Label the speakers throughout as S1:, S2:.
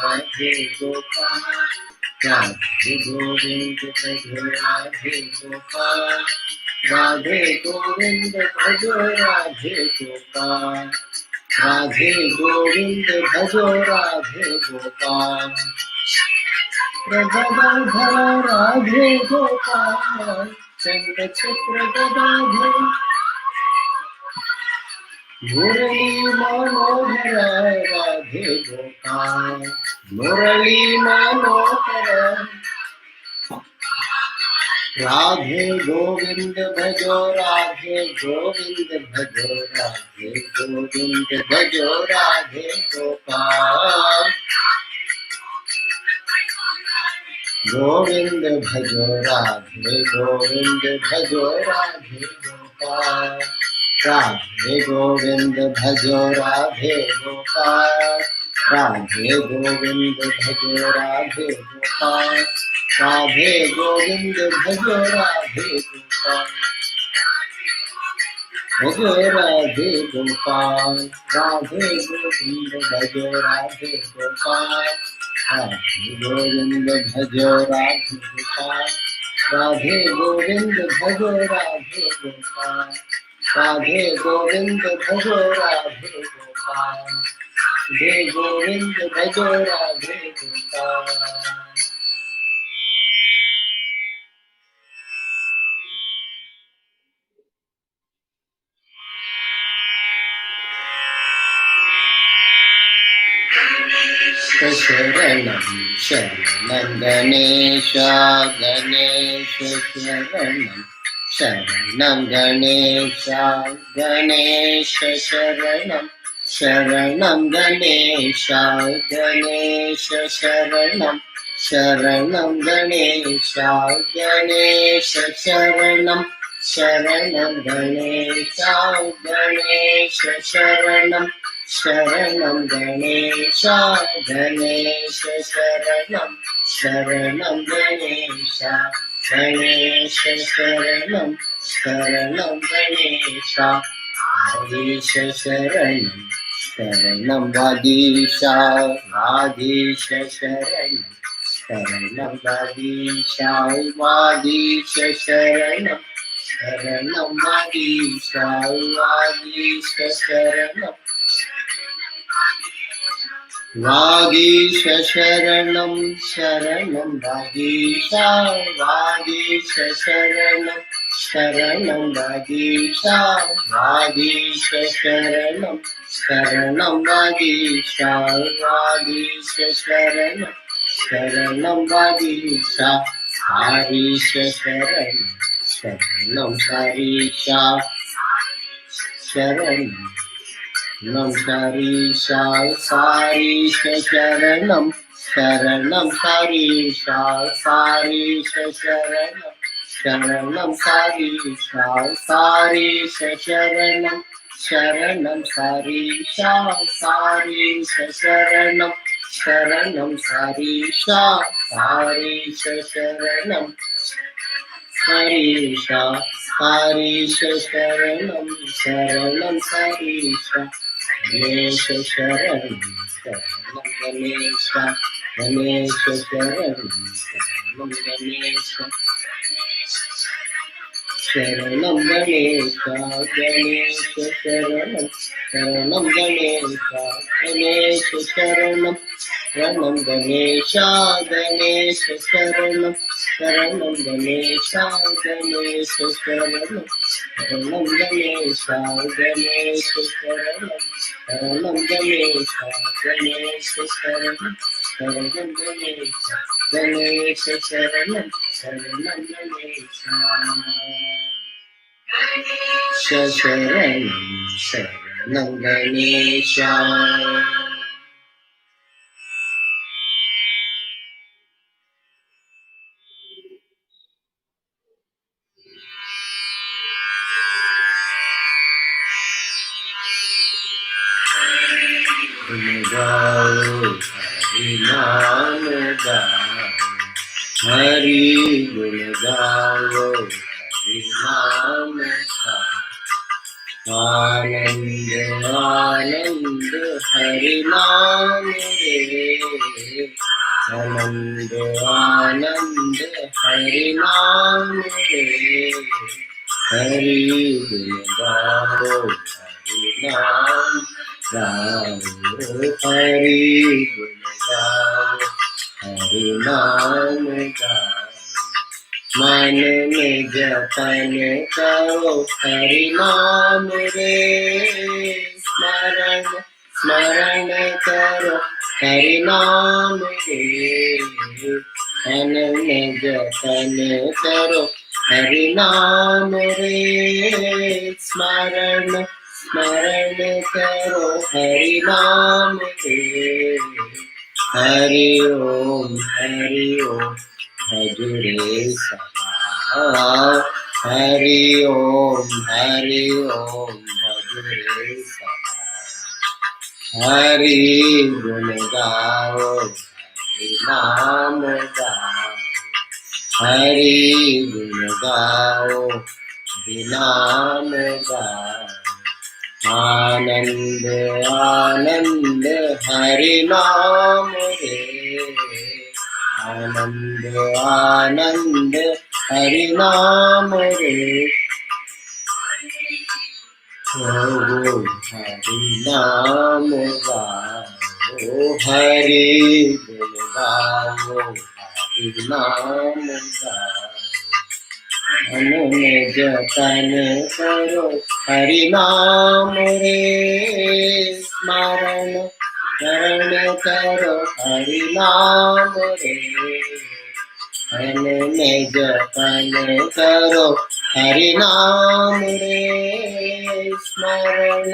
S1: भजे गोपाल राधे गोविंद भजो राधे गोपाल राधे गोविंद भजो राधे गोपाल राधे गोविंद भजो राधे गोपाल गदाधर राधे गोपाल चंद्र चक्र गदाधर मुरली मनोहर राधे गोपाल मुरली मनोहर राधे गोविंद भजो राधे गोविंद भजो राधे गोविंद भजो राधे गोपाल गोविंद भजो राधे गोविंद भजो राधे गोपाल राधे गोविंद भजो राधे गोपाल राधे गोविंद भजो राधे गोपाल राधे गोविंद भजो राधे गोपाल भजो राधे गोपाल राधे गोविंद भजो राधे गोपाल राधे गोविंद भजो राधे गोपाल राधे गोविंद भजो राधे गोपाल राधे गोविंद भजो राधे गोपाल राधे गोविंद भजो राधे गोपाल शरणं शरणं गणेश गणेश शरणं गणेश गणेश शरणं शरणं गणेश गणेश शरणं शरणं गणेश गणेश शरणं शरणं गणेश गणेश शरणं शरणं गणेश गणेश शरणं शरणं गणेश गणेश शरणं शरणं गणेश वागीश शरणं शरणं वागीश वागीश शरणं शरणं वागीश वागीश शरणं शरणं वागीश वागीश शरणं वागीश शरणं शरणं वागीश वागीश शरणं शरणं वागीश वागीश शरणं शरणं वागीश वागीश शरणं शरणं वागीश हरीश शरणं शरणं हरीश शरणं हरीश सारीश शरणं शरणं हरीश सारीश शरणं शरणं हरीश सारीश शरणं शरणं हरीश सारीश शरणं शरणं हरीश सारीश शरणं हरीश हरीश शरणं शरणं हरीश गणेश शरणं शरणं गणेश गणेश शरणं शरणं गणेश शरणं गणेश गणेश शरणं शरणं गणेश गणेश शरणं शरणं गणेश गणेश शरणं शरणं गणेश गणेश शरणं शरणं गणेश गणेश शरणं शरणं गणेश गणेश शरणं शरणं गणेश गणेश शरणं शरणं गणेश शरणं शरणं गणेश हरि नाम गाओ हरि गुण गाओ हरि नाम गाओ आनंद आनंद हरि नाम रे, आनंद आनंद हरि नाम रे, हरि गुण गाओ हरि नाम गाओ, हरि गुण गाओ हरि नाम गाओ। मन में जतन करो हरि नाम रे, स्मरण स्मरण करो हरि नाम रे, मन में जतन करो हरि नाम रे, स्मरण स्मरण करो हरि नाम रे, हरि ओम भजरे सदा, हरि ओम भजरे सदा, हरि गुण गाओ हरि नाम गाओ, हरि गुण गाओ हरि नाम गाओ। आनंद आनंद हरि नाम रे, आनंद आनंद हरि नाम रे, प्रभु हरि नाम गाओ, हरि गुण गाओ हरि नाम गाओ। मन में जतन करो हरि नाम रे, स्मरण स्मरण करो हरि नाम रे, मन में जतन करो हरि नाम रे, स्मरण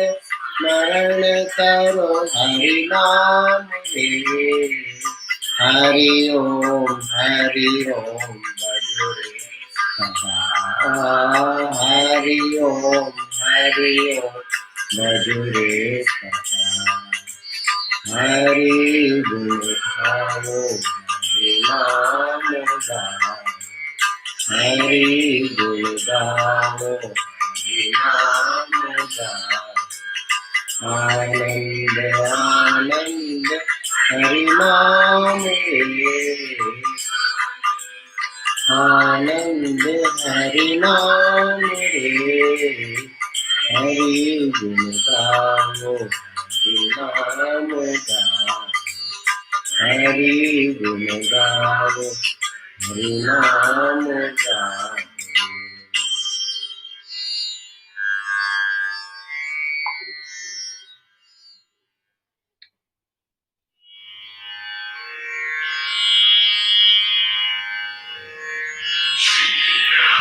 S1: स्मरण करो हरि नाम रे, हरि ओम भजरे सदा, हरि ओम भजरे सदा, हरि गुण गाओ हरि नाम गाओ, हरि गुण गाओ हरि नाम गाओ। आनंद आनंद हरि नाम रे, आनंद हरि नाम रे, हरि गुण गाओ हरि नाम गाओ, हरि गुण गाओ हरि नाम गाओ।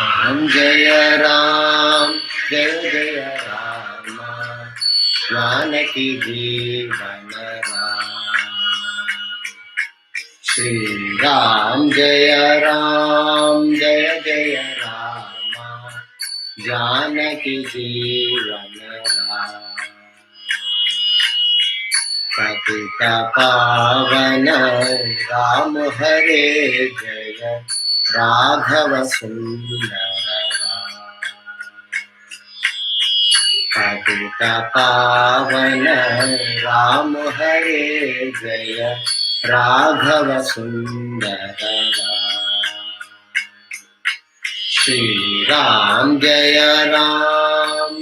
S1: राम जय राम जय राम, जानकी जीवन राम। श्री राम जय जय राम, जानकी जीवन राम। पतित पावन राम हरे जय, राघव सुंदर राम। पतित पावन राम हरे जय, राघव सुंदर राम। श्री राम जय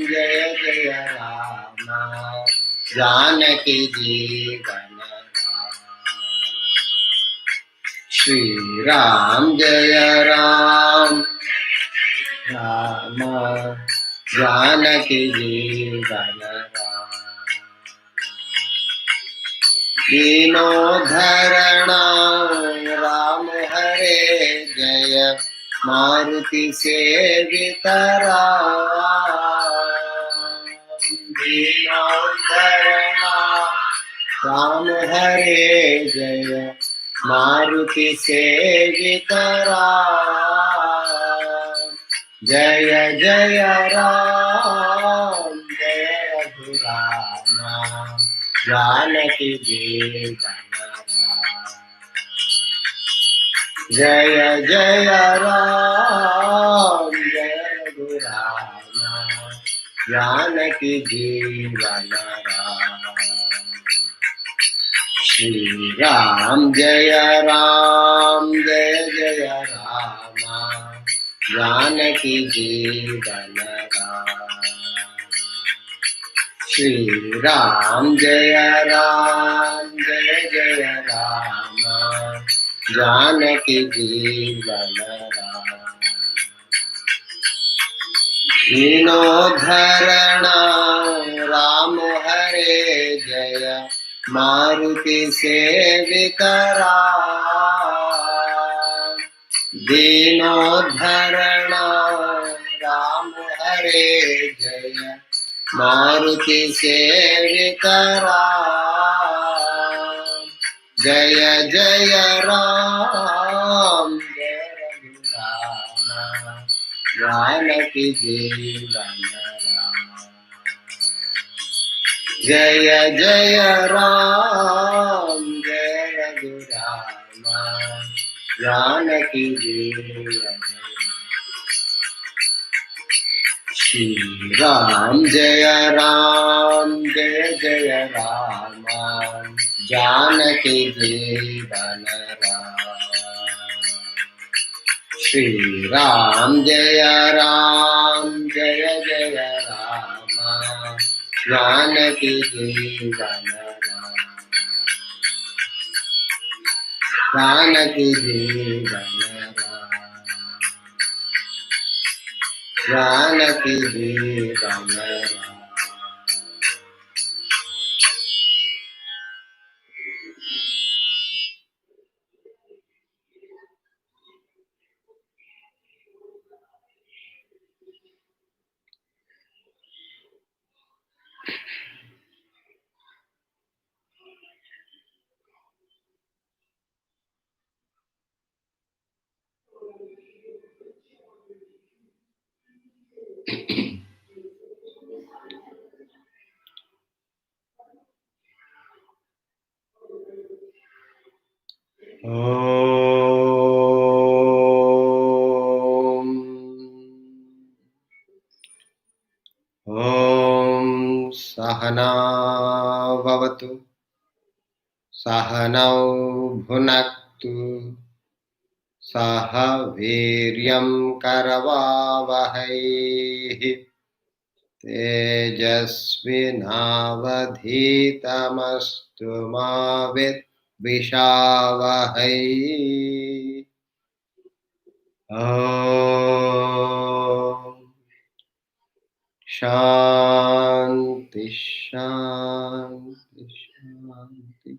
S1: जय राम, जानकी जीवन राम। श्री राम जय राम, जानकी जीवन राम। दीनों धरणा राम हरे जय, मारुति सेवित राम। दीनों धरणा राम हरे जय, मारुति सेवित राम। जय जय राम जय रघुराम, जानकी जीवन राम। जय जय राम जय रघुराम, जानकी जीवन राम। श्री राम जय जय राम, जानकी जीवन राम। श्री राम जय जय राम, जानकी जीवन राम। दीनो धरणा राम हरे जय, मारुति सेवित राम। दीनो धरणा राम हरे जय, मारुति सेवित राम। जय जय राम जय राम, जानकी जीवन राम। जय जय राम जय रघुराम, जानकी जीवन। श्री राम जय जय राम, जानकी जीवन राम। श्री राम जय जय राम, जानकी जीवन राम। जानकी जीवन राम, जानकी जीवन राम। ॐ सहना भवतु, सहनौ भुनक्तु, सह वीर्यं करवावहै, तेजस्विनावधीतमस्तु मा विद्विषावहै। ॐ शांति शांति शांति।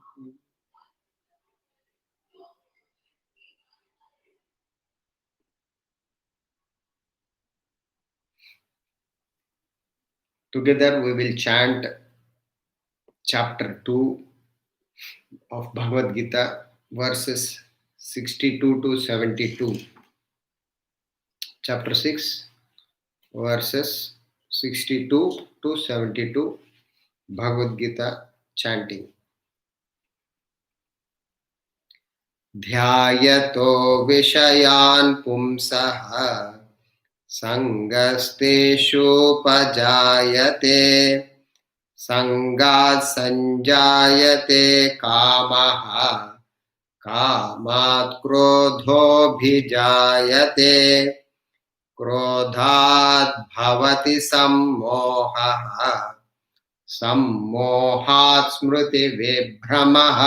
S1: Together we will chant chapter 2 of Bhagavad Gita, verses 62 to 72. Chapter 6, verses 62 to 72, Bhagavad Gita chanting. ध्यायतो विषयान् पुंसः संगस्तेषुपजायते, संगात् संजायते कामः, कामात् क्रोधोऽभिजायते, क्रोधात् भवति सम्मोहः, सम्मोहात् स्मृतिविभ्रमः,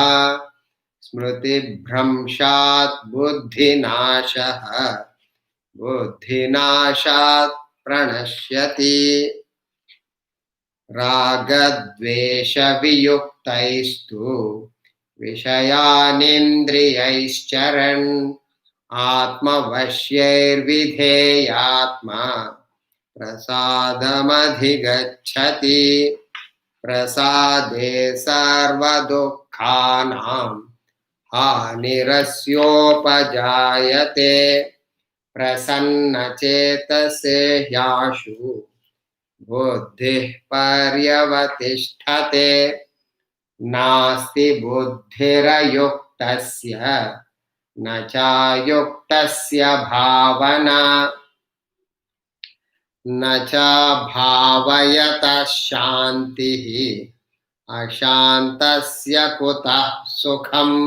S1: स्मृतिभ्रंशात् बुद्धिनाशः, बुद्धिनाशात् प्रणश्यति। रागद्वेषवियुक्तैस्तु विषयानिन्द्रियैश्चरन्, आत्मवश्यैर्विधेयात्मा प्रसादमधिगच्छति। प्रसादे सर्वदुःखानां हानिरस्योपजायते, प्रसन्नचेतसे ह्याशु बुद्धिः पर्यवतिष्ठते। नास्ति बुद्धिरयुक्तस्य न चायुक्तस्य भावना, न च भावयतः शान्तिः अशान्तस्य कुतः सुखम्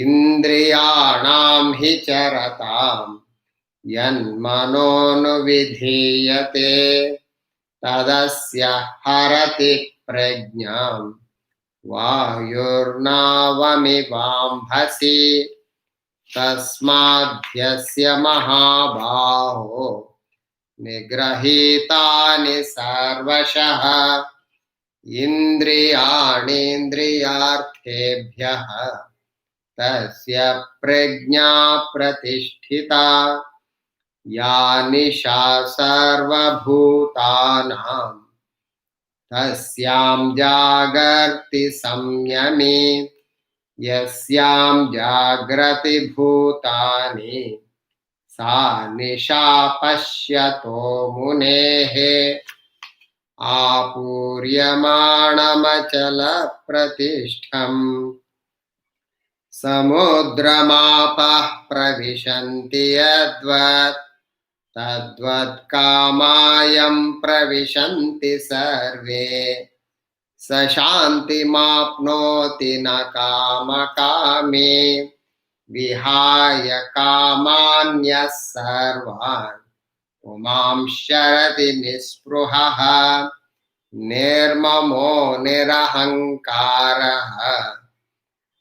S1: इन्द्रियाणां हि चरताम् यन्मनोनुविधीयते तदस्य हरति प्रज्ञाम् वायुर्नावमिवाम्भसि तस्माद्यस्य महाबाहो निगृहीतानि सर्वशः इन्द्रियाणीन्द्रियार्थेभ्यः तस्य प्रज्ञा प्रतिष्ठिता या निशा सर्वभूतानां तस्यां जागर्ति संयमी यस्यां जाग्रति भूतानि सा निशा पश्यतो मुनेः आपूर्यमाणमचलप्रतिष्ठम् समुद्रमापः प्रविशन्ति यद्वत् तद्वत् कामायं प्रविशन्ति सर्वे स शान्तिमाप्नोति न कामकामी विहाय कामान्यः सर्वान् पुमांश्चरति निःस्पृहः निर्ममो निरहङ्कारः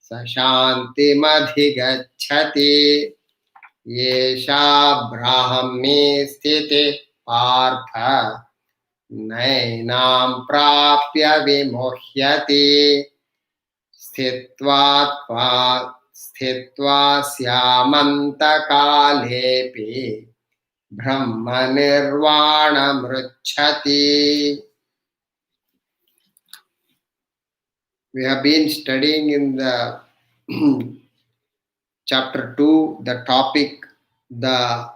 S1: स शान्तिमधिगच्छति येषा ब्राह्मी स्थितिः पार्थ नैनां प्राप्य विमुह्यति स्थित्वा स्यामन्तकालेऽपि ब्रह्मनिर्वाणमृच्छति. We have been studying in the chapter 2, the topic, the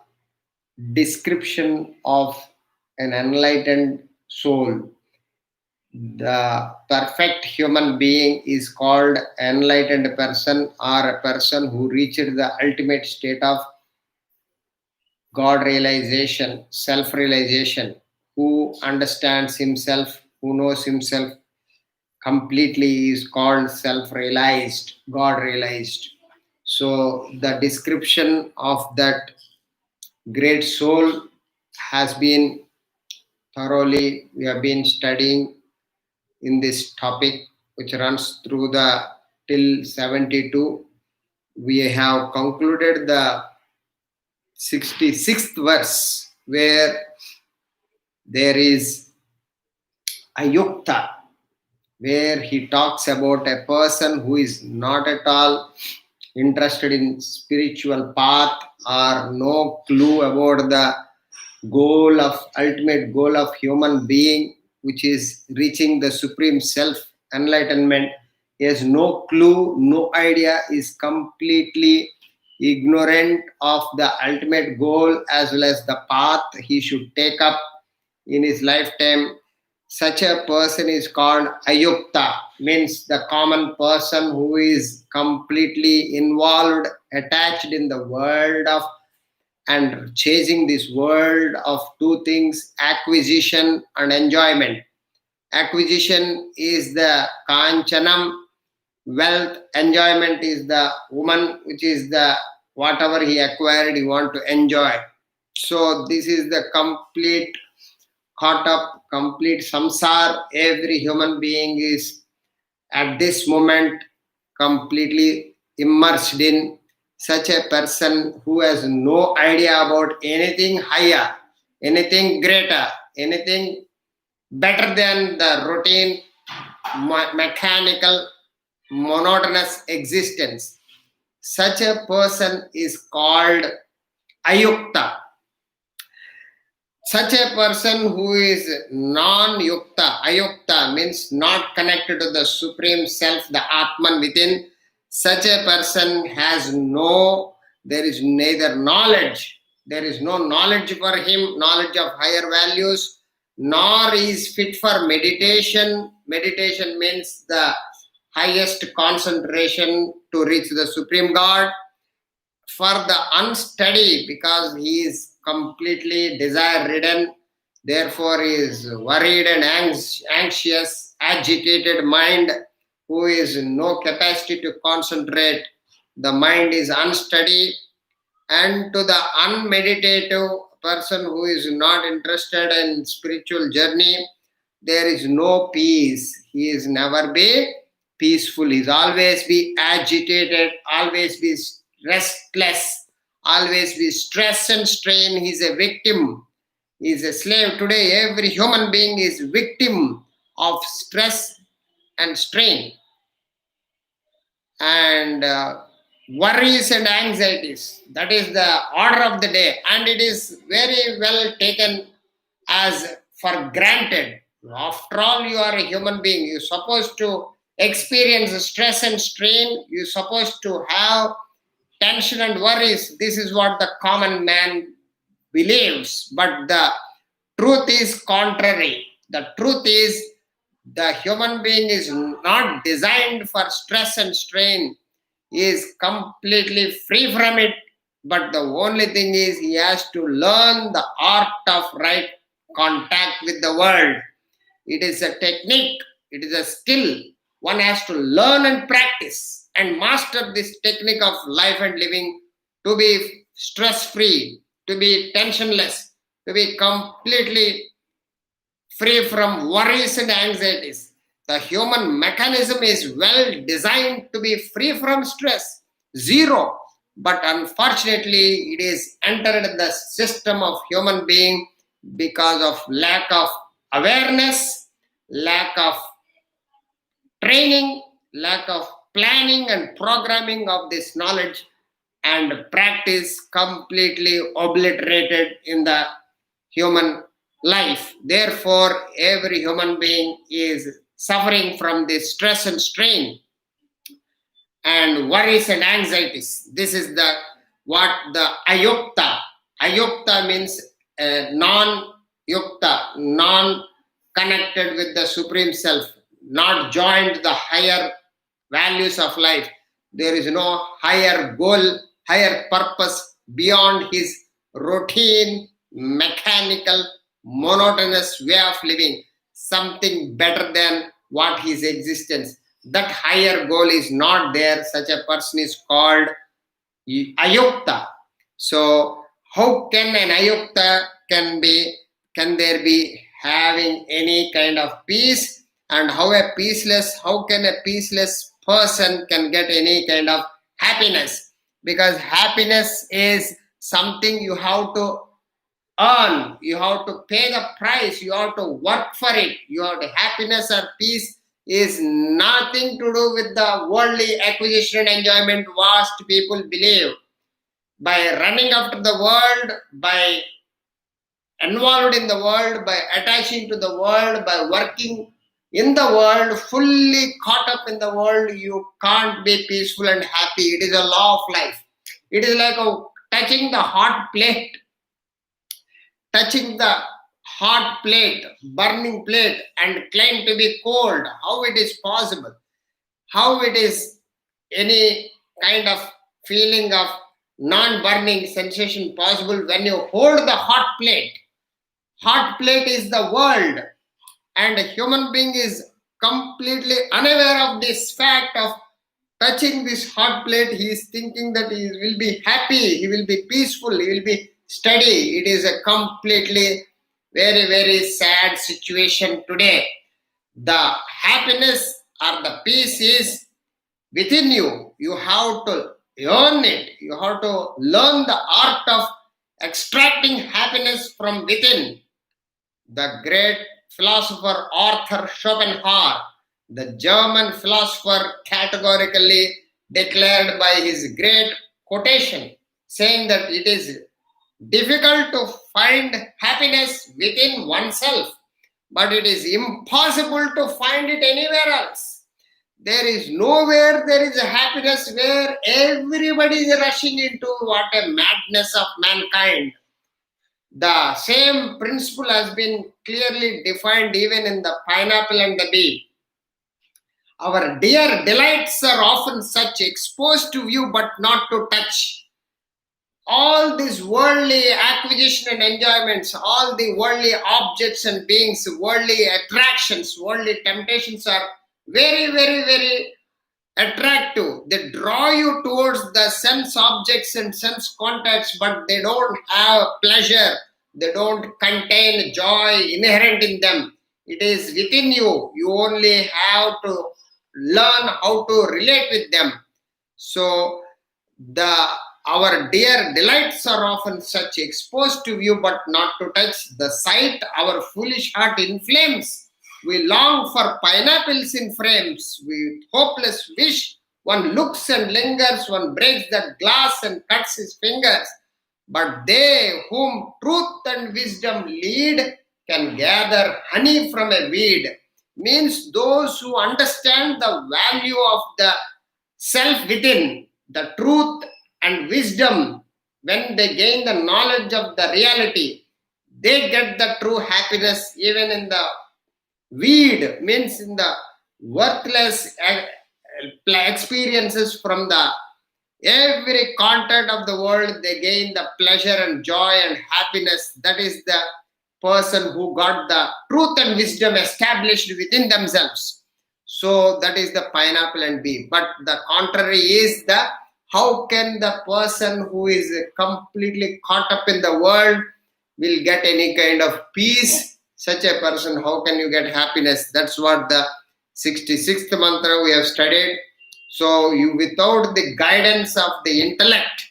S1: description of an enlightened soul. The perfect human being is called enlightened person, or a person who reached the ultimate state of God realization, self-realization, who understands himself, who knows himself completely is called self-realized, God-realized. So the description of that great soul has been thoroughly, we have been studying in this topic, which runs through the till 72. We have concluded the 66th verse, where there is ayukta, where he talks about a person who is not at all interested in spiritual path or no clue about the goal of ultimate goal of human being, which is reaching the supreme self enlightenment. He has no clue, no idea, is completely ignorant of the ultimate goal as well as the path he should take up in his lifetime. Such a person is called ayukta, means the common person who is completely involved, attached in the world of and chasing this world of two things, acquisition and enjoyment. Acquisition is the kanchanam, wealth. Enjoyment is the woman, which is the whatever he acquired he want to enjoy. So this is the complete caught up, complete samsar. Every human being is at this moment completely immersed in. Such a person who has no idea about anything higher, anything greater, anything better than the routine, mechanical, monotonous existence. Such a person is called ayukta. Such a person who is non-yukta, ayukta means not connected to the supreme self, the Atman within. Such a person has there is neither knowledge, there is no knowledge for him, knowledge of higher values, nor is fit for meditation. Meditation means the highest concentration to reach the supreme God. For the unsteady, because he is completely desire ridden, Therefore, is worried and anxious, agitated mind who is no capacity to concentrate. The mind is unsteady, and to the unmeditative person who is not interested in spiritual journey, there is no peace. He is never be peaceful. He is always be agitated, always be restless, always be stress and strain. He is a victim. He is a slave. Today, every human being is victim of stress and strain and worries and anxieties. That is the order of the day, and it is very well taken as for granted. After all, you are a human being. You're supposed to experience stress and strain. You're supposed to have tension and worries. This is what the common man believes. But the truth is contrary. The truth is the human being is not designed for stress and strain. He is completely free from it. But the only thing is he has to learn the art of right contact with the world. It is a technique, it is a skill. One has to learn and practice and master this technique of life and living to be stress free, to be tensionless, to be completely free from worries and anxieties. The human mechanism is well designed to be free from stress, zero. But unfortunately, it is entered the system of human being because of lack of awareness, lack of training, lack of planning and programming of this knowledge, and practice completely obliterated in the human life. Therefore, every human being is suffering from this stress and strain and worries and anxieties. This is the what the ayukta. Ayukta means non-yukta, non-connected with the Supreme Self, not joined the higher values of life. There is no higher goal, higher purpose beyond his routine, mechanical, monotonous way of living. Something better than what his existence. That higher goal is not there. Such a person is called ayukta. So how can an ayukta can there be having any kind of peace, and how can a peaceless person can get any kind of happiness? Because happiness is something you have to earn, you have to pay the price, you have to work for it. Your happiness or peace is nothing to do with the worldly acquisition and enjoyment vast people believe. By running after the world, by involved in the world, by attaching to the world, by working in the world, fully caught up in the world, you can't be peaceful and happy. It is a law of life. It is like touching the hot plate, touching the hot plate, burning plate, and claim to be cold. How it is possible? How it is any kind of feeling of non-burning sensation possible when you hold the hot plate? Hot plate is the world, and a human being is completely unaware of this fact of touching this hot plate. He is thinking that he will be happy, he will be peaceful, he will be steady. It is a completely very, very sad situation today. The happiness or the peace is within you. You have to earn it. You have to learn the art of extracting happiness from within. The great philosopher Arthur Schopenhauer, the German philosopher, categorically declared by his great quotation, saying that it is difficult to find happiness within oneself, but it is impossible to find it anywhere else. There is nowhere there is a happiness where everybody is rushing into what a madness of mankind. The same principle has been clearly defined even in the pineapple and the bee. Our dear delights are often such exposed to view but not to touch. all these worldly acquisition and enjoyments, all the worldly objects and beings, worldly attractions, worldly temptations are very, very, very attractive. They draw you towards the sense objects and sense contacts, but they don't have pleasure. They don't contain joy inherent in them. It is within you. You only have to learn how to relate with them. So our dear delights are often such exposed to view but not to touch. The sight our foolish heart inflames. We long for pineapples in frames. We hopeless wish. One looks and lingers. One breaks that glass and cuts his fingers. But they whom truth and wisdom lead can gather honey from a weed. Means those who understand the value of the self within, the truth and wisdom, when they gain the knowledge of the reality, they get the true happiness even in the weed, means in the worthless experiences from the every content of the world. They gain the pleasure and joy and happiness. That is the person who got the truth and wisdom established within themselves. So that is the pineapple and bee. But the contrary is the how can the person who is completely caught up in the world will get any kind of peace? Such a person, how can you get happiness? That's what the 66th mantra we have studied. So you, without the guidance of the intellect,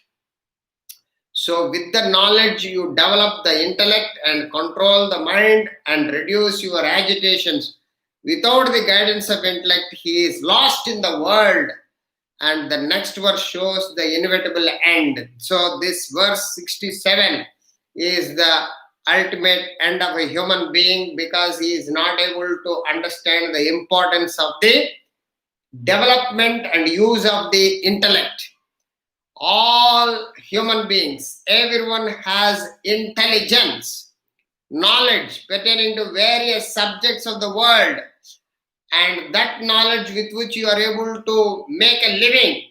S1: so with the knowledge you develop the intellect and control the mind and reduce your agitations. Without the guidance of intellect, he is lost in the world. And the next verse shows the inevitable end. So this verse 67 is the ultimate end of a human being, because he is not able to understand the importance of the development and use of the intellect. All human beings, everyone has intelligence, knowledge pertaining to various subjects of the world, and that knowledge with which you are able to make a living.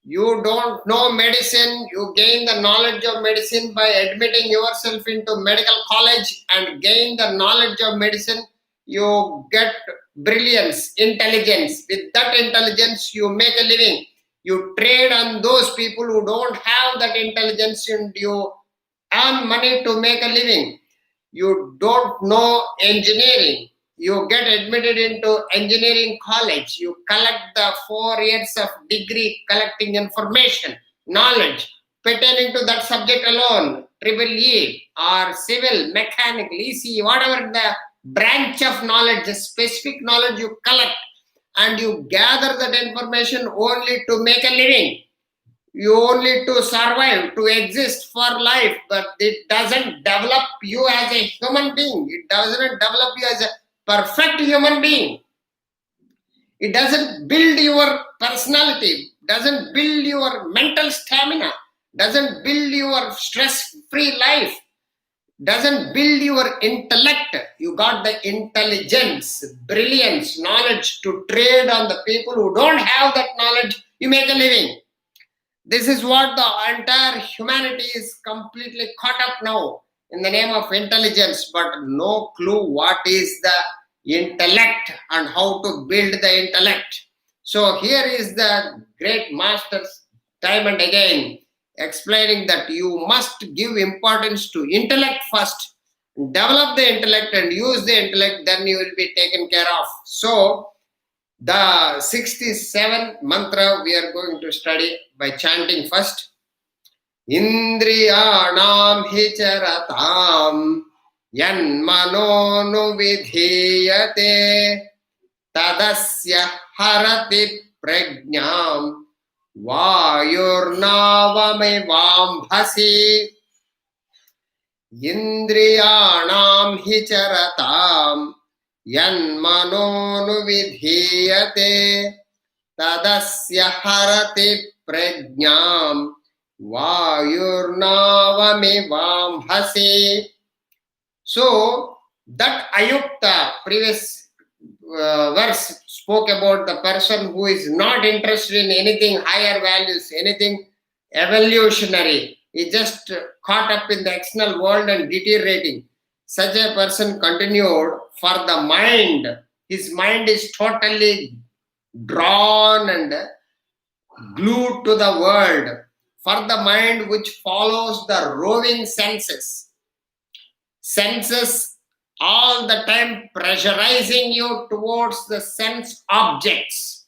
S1: You don't know medicine, you gain the knowledge of medicine by admitting yourself into medical college and gain the knowledge of medicine. You get brilliance, intelligence. With that intelligence, you make a living. You trade on those people who don't have that intelligence and you earn money to make a living. You don't know engineering. You get admitted into engineering college. You collect the 4 years of degree collecting information, knowledge pertaining to that subject alone, EEE or civil, mechanical, ECE, whatever the branch of knowledge, the specific knowledge you collect, and you gather that information only to make a living. You only to survive, to exist for life, but it doesn't develop you as a human being. It doesn't develop you as a perfect human being. It doesn't build your personality, doesn't build your mental stamina, doesn't build your stress-free life, doesn't build your intellect. You got the intelligence, brilliance, knowledge to trade on the people who don't have that knowledge. You make a living. This is what the entire humanity is completely caught up now in the name of intelligence, but no clue what is the intellect and how to build the intellect. So here is the great master time and again explaining that you must give importance to intellect first, develop the intellect and use the intellect, then you will be taken care of. So the 67th mantra we are going to study by chanting first. Indriyanam hicharatam yanmano nuvidhiyate tadasya harati prajnam vayurnavamevambhasi. Indriyanam hicharatam yanmano nuvidhiyate tadasya harati prajnam vayurnavamevambhasi. So that ayukta, previous verse spoke about the person who is not interested in anything higher values, anything evolutionary, is just caught up in the external world and deteriorating. Such a person continued for the mind. His mind is totally drawn and glued to the world. For the mind which follows the roving senses. Senses all the time pressurizing you towards the sense objects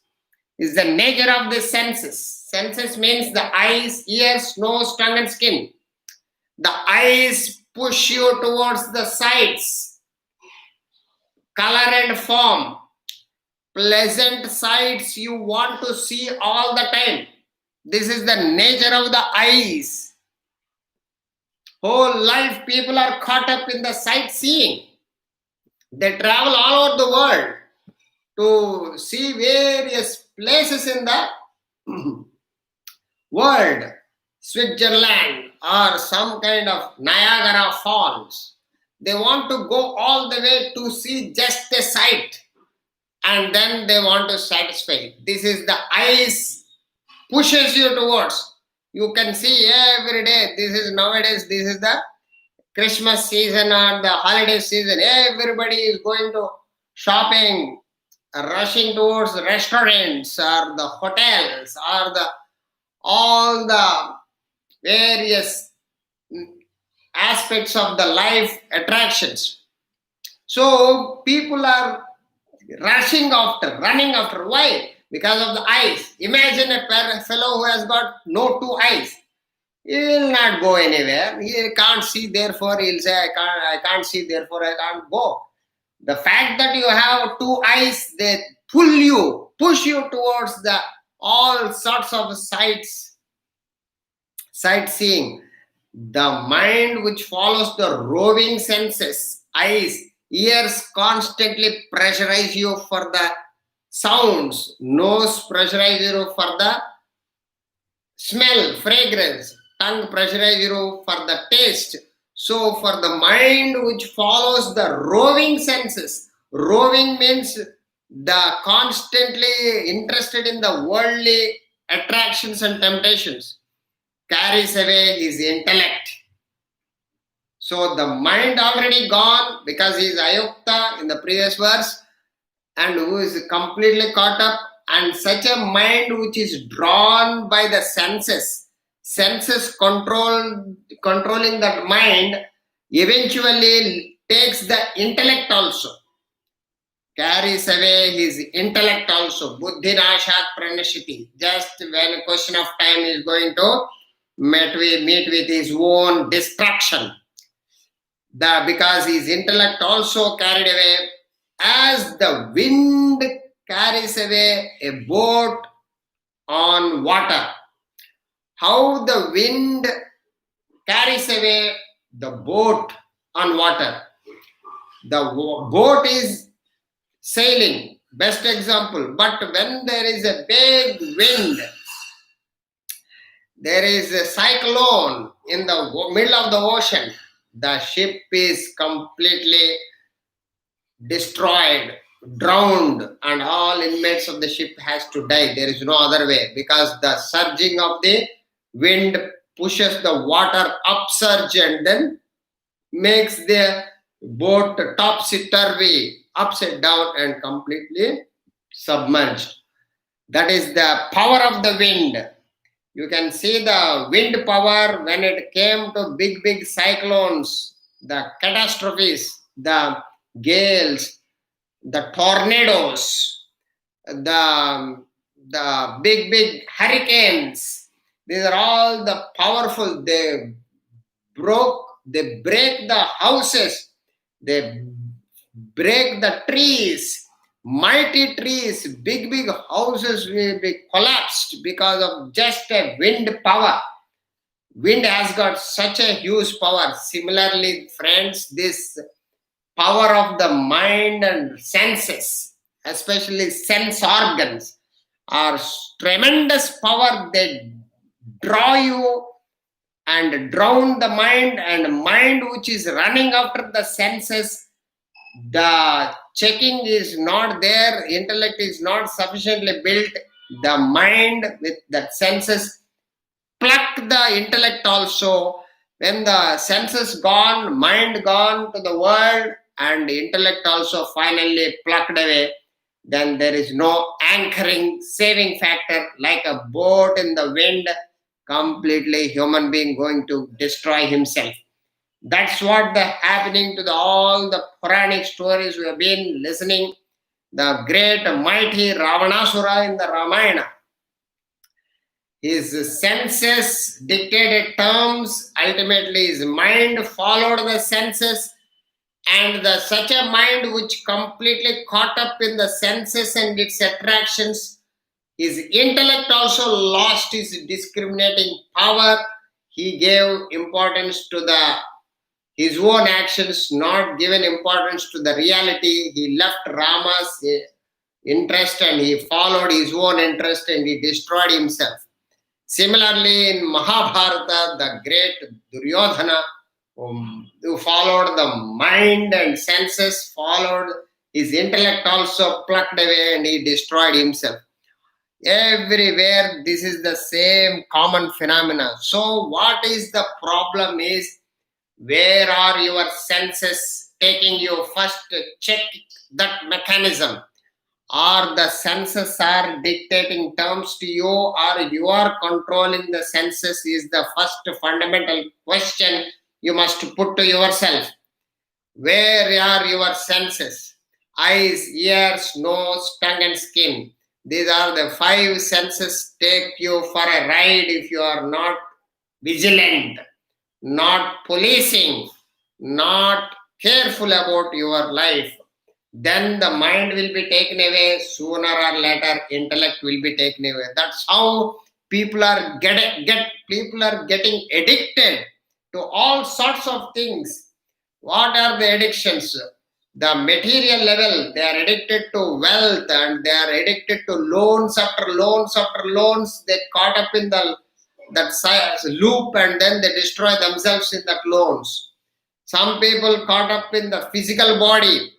S1: is the nature of the senses. Senses means the eyes, ears, nose, tongue and skin. The eyes push you towards the sights, color and form. Pleasant sights you want to see all the time. This is the nature of the eyes. Whole life people are caught up in the sightseeing. They travel all over the world to see various places in the world. Switzerland or some kind of Niagara Falls. They want to go all the way to see just a sight and then they want to satisfy. This is the eyes pushes you towards. You can see every day. This is nowadays, this is the Christmas season or the holiday season. Everybody is going to shopping, rushing towards the restaurants or the hotels or all the various aspects of the life attractions. So people are running after. Why? Because of the eyes. Imagine a fellow who has got no two eyes. He will not go anywhere. He can't see, therefore he'll say, I can't see, therefore I can't go. The fact that you have two eyes, they push you towards the all sorts of sightseeing. The mind which follows the roving senses, eyes, ears constantly pressurize you for the sounds, nose pressurize you for the smell, fragrance, tongue pressurize you for the taste. So for the mind which follows the roving senses, roving means the constantly interested in the worldly attractions and temptations, carries away his intellect. So the mind already gone because he is ayukta in the previous verse and who is completely caught up, and such a mind which is drawn by the senses controlling that mind eventually takes the intellect also, carries away his intellect also. Buddhi nashat pranashiti. Just when a question of time is going to meet with his own destruction. Because his intellect also carried away, as the wind carries away a boat on water. How the wind carries away the boat on water. The boat is sailing, best example. But when there is a big wind, there is a cyclone in the middle of the ocean, the ship is completely destroyed, drowned, and all inmates of the ship has to die. There is no other way, because the surging of the wind pushes the water upsurge and then makes the boat topsy-turvy, upside down and completely submerged. That is the power of the wind. You can see the wind power when it came to big cyclones, the catastrophes, the gales, the tornadoes, the big hurricanes. These are all the powerful. They break the houses, they break the trees, mighty trees, big houses will be collapsed because of just a wind power. Wind has got such a huge power. Similarly, friends, this power of the mind and senses, especially sense organs, are tremendous power. They draw you and drown the mind, and mind which is running after the senses, the checking is not there, intellect is not sufficiently built, the mind with the senses pluck plucked the intellect also. When the senses gone, mind gone to the world, and intellect also finally plucked away, then there is no anchoring, saving factor, like a boat in the wind, completely human being going to destroy himself. That's what the happening to all the Puranic stories we have been listening. The great mighty Ravanasura in the Ramayana. His senses dictated terms, ultimately his mind followed the senses, and such a mind which completely caught up in the senses and its attractions, his intellect also lost his discriminating power. He gave importance to his own actions, not given importance to the reality. He left Rama's interest and he followed his own interest and he destroyed himself. Similarly, in Mahabharata, the great Duryodhana, who followed the mind and senses, followed his intellect also plucked away and he destroyed himself. Everywhere, this is the same common phenomena. So, what is the problem is, where are your senses taking you? First, check that mechanism. Or the senses are dictating terms to you, or you are controlling the senses, is the first fundamental question you must put to yourself. Where are your senses? Eyes, ears, nose, tongue and skin. These are the 5 senses take you for a ride if you are not vigilant, not policing, not careful about your life. Then the mind will be taken away. Sooner or later, intellect will be taken away. That's how people are getting addicted to all sorts of things. What are the addictions? The material level, they are addicted to wealth and they are addicted to loans after loans after loans. They caught up in that loop and then they destroy themselves in that loans. Some people caught up in the physical body.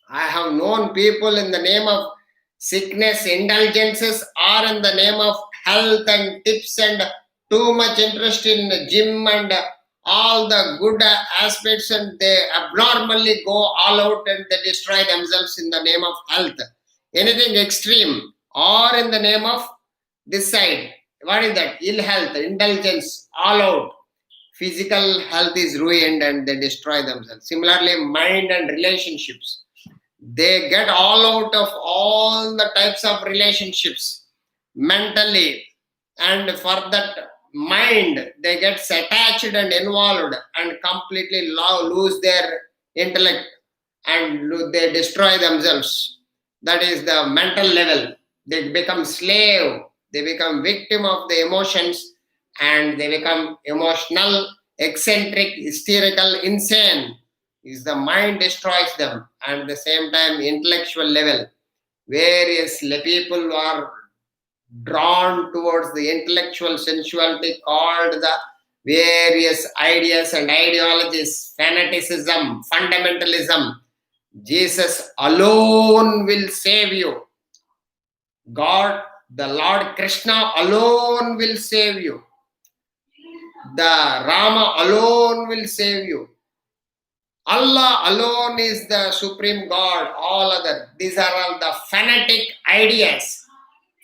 S1: I have known people in the name of sickness, indulgences, or in the name of health and tips and too much interest in the gym and all the good aspects, and they abnormally go all out and they destroy themselves in the name of health. Anything extreme, or in the name of this side. What is that? Ill health, indulgence, all out. Physical health is ruined and they destroy themselves. Similarly, mind and relationships. They get all out of all the types of relationships mentally, and for that mind they get attached and involved and completely lose their intellect and they destroy themselves. That is the mental level. They become slave, they become victim of the emotions, and they become emotional, eccentric, hysterical, insane. Is the mind destroys them. And at the same time, intellectual level, various people who are drawn towards the intellectual sensuality called the various ideas and ideologies, fanaticism, fundamentalism. Jesus alone will save you. God, the Lord Krishna alone will save you. The Rama alone will save you. Allah alone is the supreme God, all other. These are all the fanatic ideas,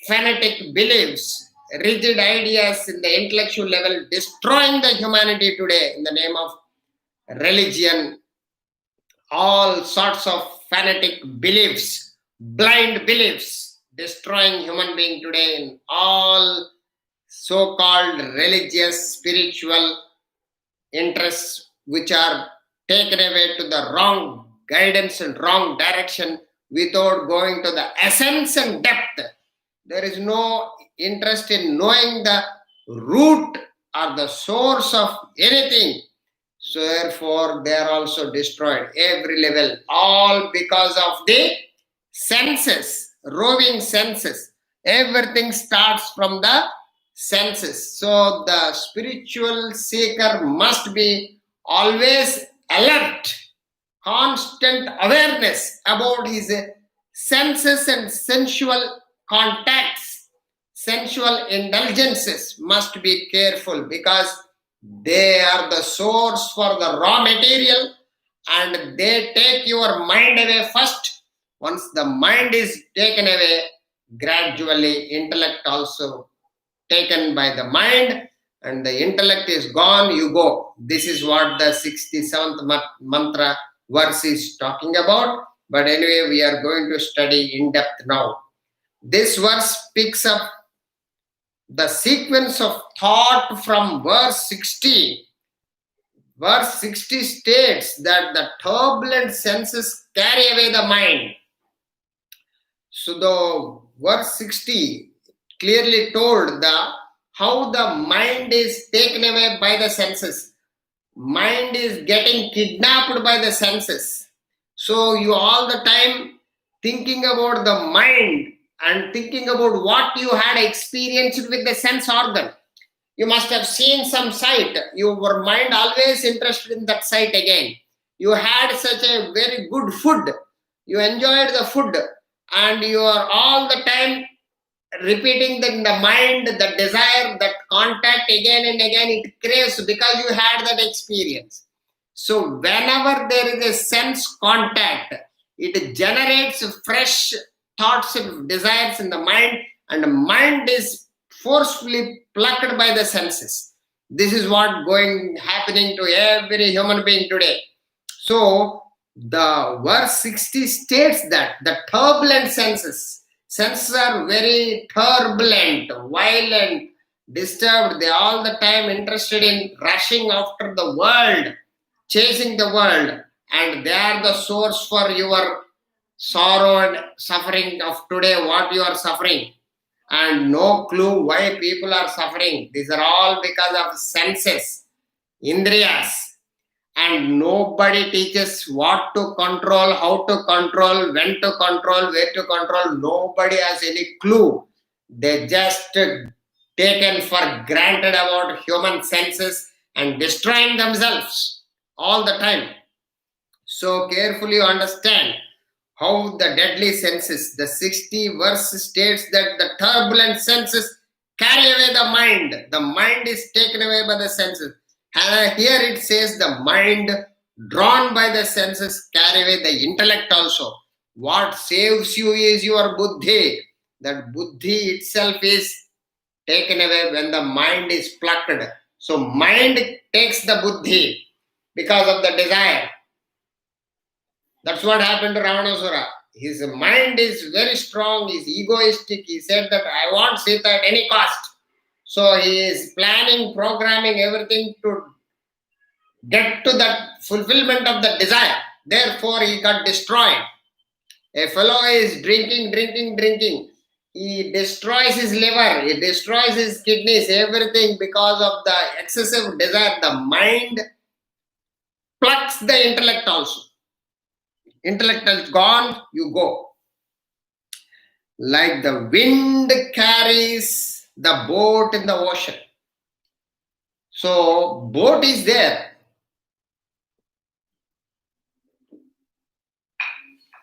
S1: fanatic beliefs, rigid ideas in the intellectual level, destroying the humanity today in the name of religion, all sorts of fanatic beliefs, blind beliefs, destroying human being today in all so-called religious, spiritual interests, which are taken away to the wrong guidance and wrong direction without going to the essence and depth. There is no interest in knowing the root or the source of anything. So therefore, they are also destroyed every level, all because of the senses, roving senses. Everything starts from the senses. So the spiritual seeker must be always alert, constant awareness about his senses and sensual contacts, sensual indulgences must be careful, because they are the source for the raw material and they take your mind away first. Once the mind is taken away, gradually intellect also taken by the mind, and the intellect is gone, you go. This is what the 67th mantra verse is talking about. But anyway, we are going to study in depth now. This verse picks up the sequence of thought from verse 60. Verse 60 states that the turbulent senses carry away the mind. So the verse 60 clearly told how the mind is taken away by the senses. Mind is getting kidnapped by the senses. So you all the time thinking about the mind and thinking about what you had experienced with the sense organ. You must have seen some sight. Your mind always interested in that sight again. You had such a very good food. You enjoyed the food and you are all the time repeating that in the mind, the desire, that contact again and again, it craves because you had that experience. So whenever there is a sense contact, it generates fresh thoughts and desires in the mind, and the mind is forcefully plucked by the senses. This is what happening to every human being today. So the verse 60 states that the turbulent senses are very turbulent, violent, disturbed. They are all the time interested in rushing after the world, chasing the world, and they are the source for your sorrow and suffering of today, what you are suffering. And no clue why people are suffering. These are all because of senses, indriyas. And nobody teaches what to control, how to control, when to control, where to control. Nobody has any clue. They just taken for granted about human senses and destroying themselves all the time. So carefully understand how the deadly senses, the 60 verse states that the turbulent senses carry away the mind. The mind is taken away by the senses. And here it says the mind drawn by the senses carry away the intellect also. What saves you is your buddhi. That buddhi itself is taken away when the mind is plucked. So mind takes the buddhi because of the desire. That's what happened to Ravanasura. His mind is very strong, he's egoistic. He said that I want Sita at any cost. So he is planning, programming everything to get to that fulfillment of the desire. Therefore, he got destroyed. A fellow is drinking. He destroys his liver, he destroys his kidneys, everything because of the excessive desire. The mind plucks the intellect also. Intellect is gone, you go. Like the wind carries the boat in the ocean. So, boat is there.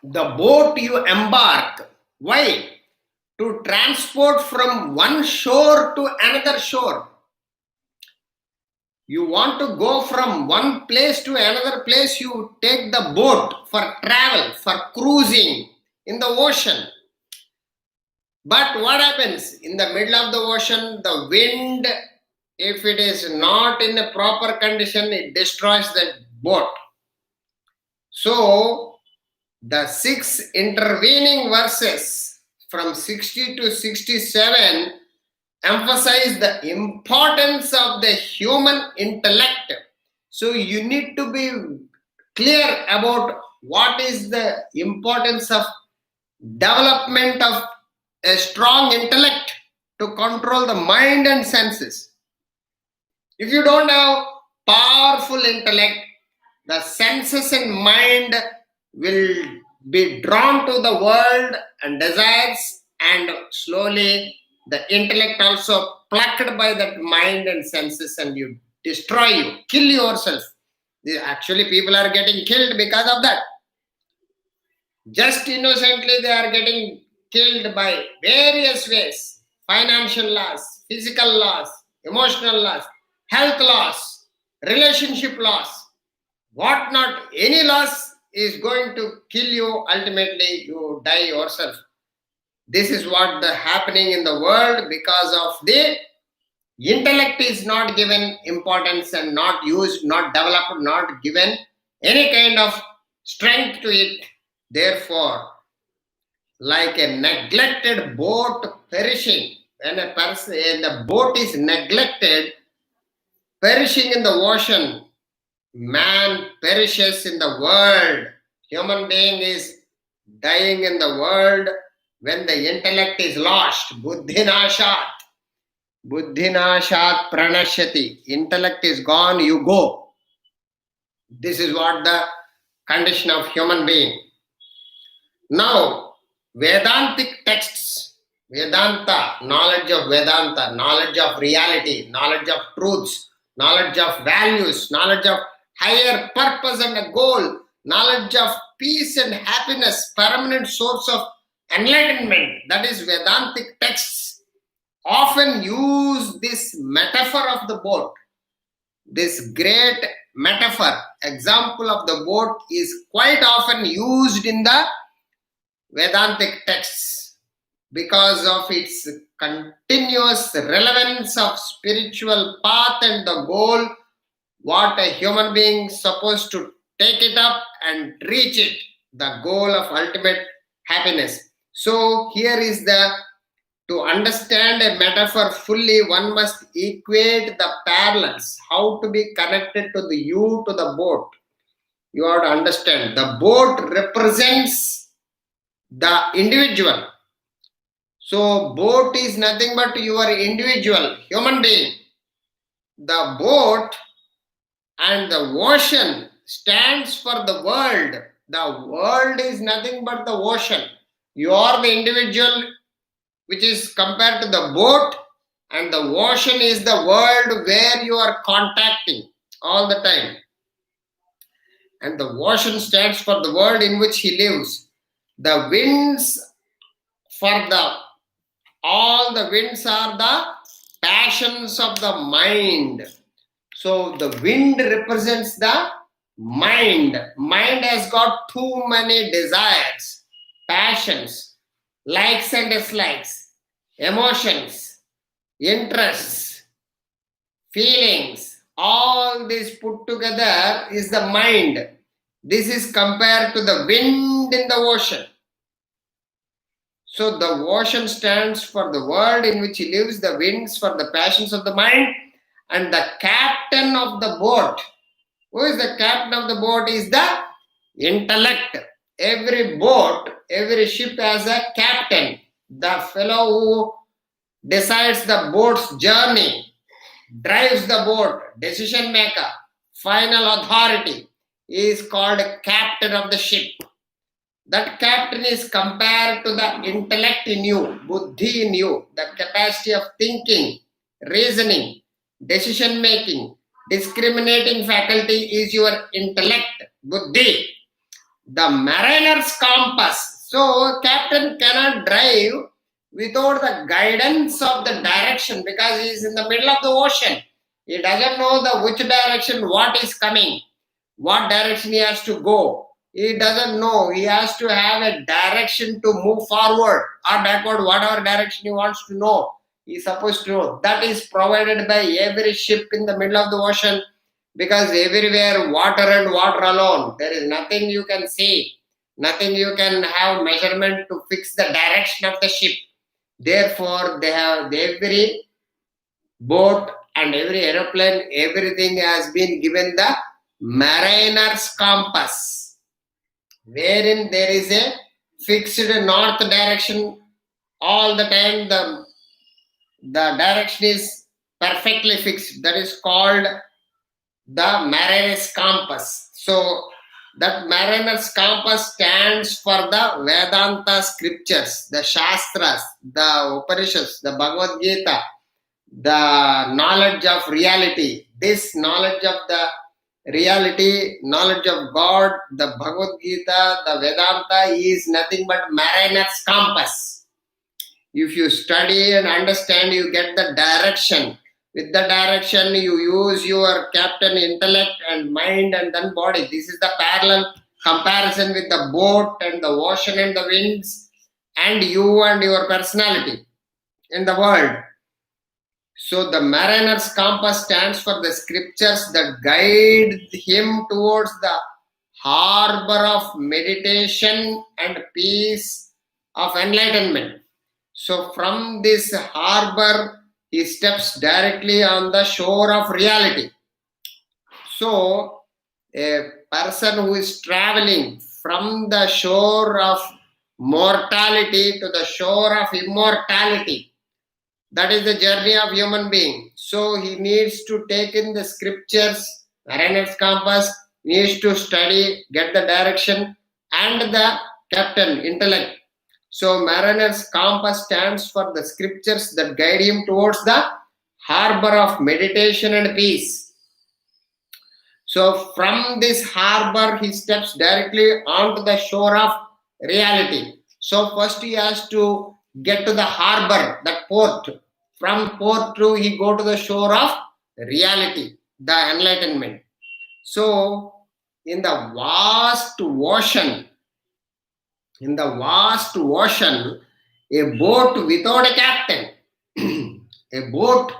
S1: The boat you embark. Why? To transport from one shore to another shore. You want to go from one place to another place, you take the boat for travel, for cruising in the ocean. But what happens? In the middle of the ocean, the wind, if it is not in a proper condition, it destroys the boat. So, the 6 intervening verses from 60 to 67 emphasize the importance of the human intellect. So you need to be clear about what is the importance of development of a strong intellect to control the mind and senses. If you don't have powerful intellect, the senses and mind will be drawn to the world and desires, and slowly the intellect also plucked by that mind and senses, and you destroy you, kill yourself. Actually, people are getting killed because of that. Just innocently, they are getting killed by various ways. financial loss, physical loss, emotional loss, health loss, relationship loss, what not, any loss is going to kill you. Ultimately, you die yourself. This is what the happening in the world because of the intellect is not given importance and not used, not developed, not given any kind of strength to it. Therefore, like a neglected boat perishing, when the boat is neglected, perishing in the ocean, man perishes in the world. Human being is dying in the world when the intellect is lost. Buddhinashat. Buddhinashat pranashyati. Intellect is gone, you go. This is what the condition of human being. Now, Vedantic texts, Vedanta, knowledge of Vedanta, knowledge of reality, knowledge of truths, knowledge of values, knowledge of higher purpose and a goal, knowledge of peace and happiness, permanent source of enlightenment, that is Vedantic texts, often use this metaphor of the boat. This great metaphor, example of the boat is quite often used in the Vedantic texts because of its continuous relevance of spiritual path and the goal, what a human being is supposed to take it up and reach it, the goal of ultimate happiness. So here is to understand a metaphor fully, one must equate the parallels, how to be connected to the you, to the boat. You have to understand, the boat represents the individual. So boat is nothing but your individual, human being. The boat and the ocean stands for the world. The world is nothing but the ocean. You are the individual, which is compared to the boat, and the ocean is the world where you are contacting all the time. And the ocean stands for the world in which he lives. The winds all the winds are the passions of the mind. So the wind represents the mind. Mind has got too many desires, passions, likes and dislikes, emotions, interests, feelings. All this put together is the mind. This is compared to the wind in the ocean. So the ocean stands for the world in which he lives, the winds for the passions of the mind, and the captain of the boat. Who is the captain of the boat? Is the intellect. Every boat, every ship has a captain. The fellow who decides the boat's journey, drives the boat, decision maker, final authority, is called captain of the ship. That captain is compared to the intellect in you, buddhi in you, the capacity of thinking, reasoning, decision making, discriminating faculty is your intellect, buddhi. The mariner's compass. So captain cannot drive without the guidance of the direction because he is in the middle of the ocean. He doesn't know which direction, what is coming, what direction he has to go. He doesn't know. He has to have a direction to move forward or backward, whatever direction he wants to know. He is supposed to know. That is provided by every ship in the middle of the ocean because everywhere water and water alone. There is nothing you can see, nothing you can have measurement to fix the direction of the ship. Therefore, they have every boat and every aeroplane, everything has been given the mariner's compass, wherein there is a fixed north direction all the time. The direction is perfectly fixed. That is called the mariner's compass. So that mariner's compass stands for the Vedanta scriptures, the Shastras, the Upanishads, the Bhagavad Gita, the knowledge of reality. This knowledge of the reality, knowledge of God, the Bhagavad Gita, the Vedanta is nothing but mariner's compass. If you study and understand, you get the direction. With the direction, you use your captain intellect and mind and then body. This is the parallel comparison with the boat and the ocean and the winds and you and your personality in the world. So the mariner's compass stands for the scriptures that guide him towards the harbor of meditation and peace of enlightenment. So from this harbor, he steps directly on the shore of reality. So a person who is traveling from the shore of mortality to the shore of immortality, that is the journey of human being. So he needs to take in the scriptures, mariner's compass, needs to study, get the direction, and the captain, intellect. So mariner's compass stands for the scriptures that guide him towards the harbor of meditation and peace. So from this harbor, he steps directly onto the shore of reality. So first he has to get to the harbor, that port. From port to he go to the shore of reality, the enlightenment. So in the vast ocean, a boat without a captain, a boat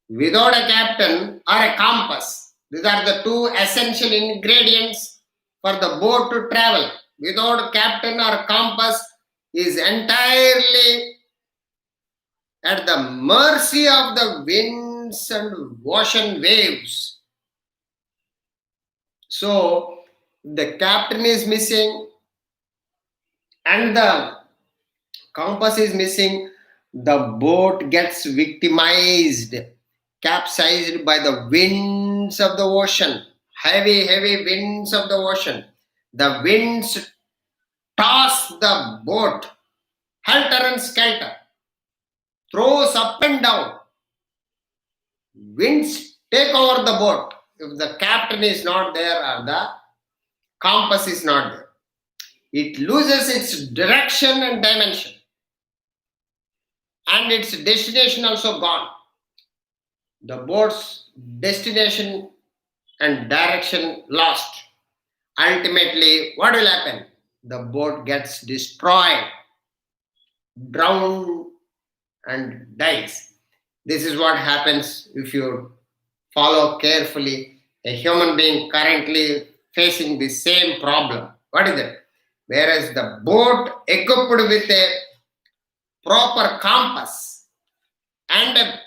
S1: without a captain or a compass. These are the two essential ingredients for the boat to travel. Without captain or compass is entirely at the mercy of the winds and ocean waves. So the captain is missing and the compass is missing. The boat gets victimized, capsized by the winds of the ocean, heavy winds of the ocean. The winds toss the boat, helter and skelter, throws up and down. Winds take over the boat if the captain is not there or the compass is not there. It loses its direction and dimension, and its destination also gone. The boat's destination and direction lost. Ultimately, what will happen? The boat gets destroyed, drowned, and dies. This is what happens if you follow carefully. A human being currently facing the same problem. What is it? Whereas the boat equipped with a proper compass and a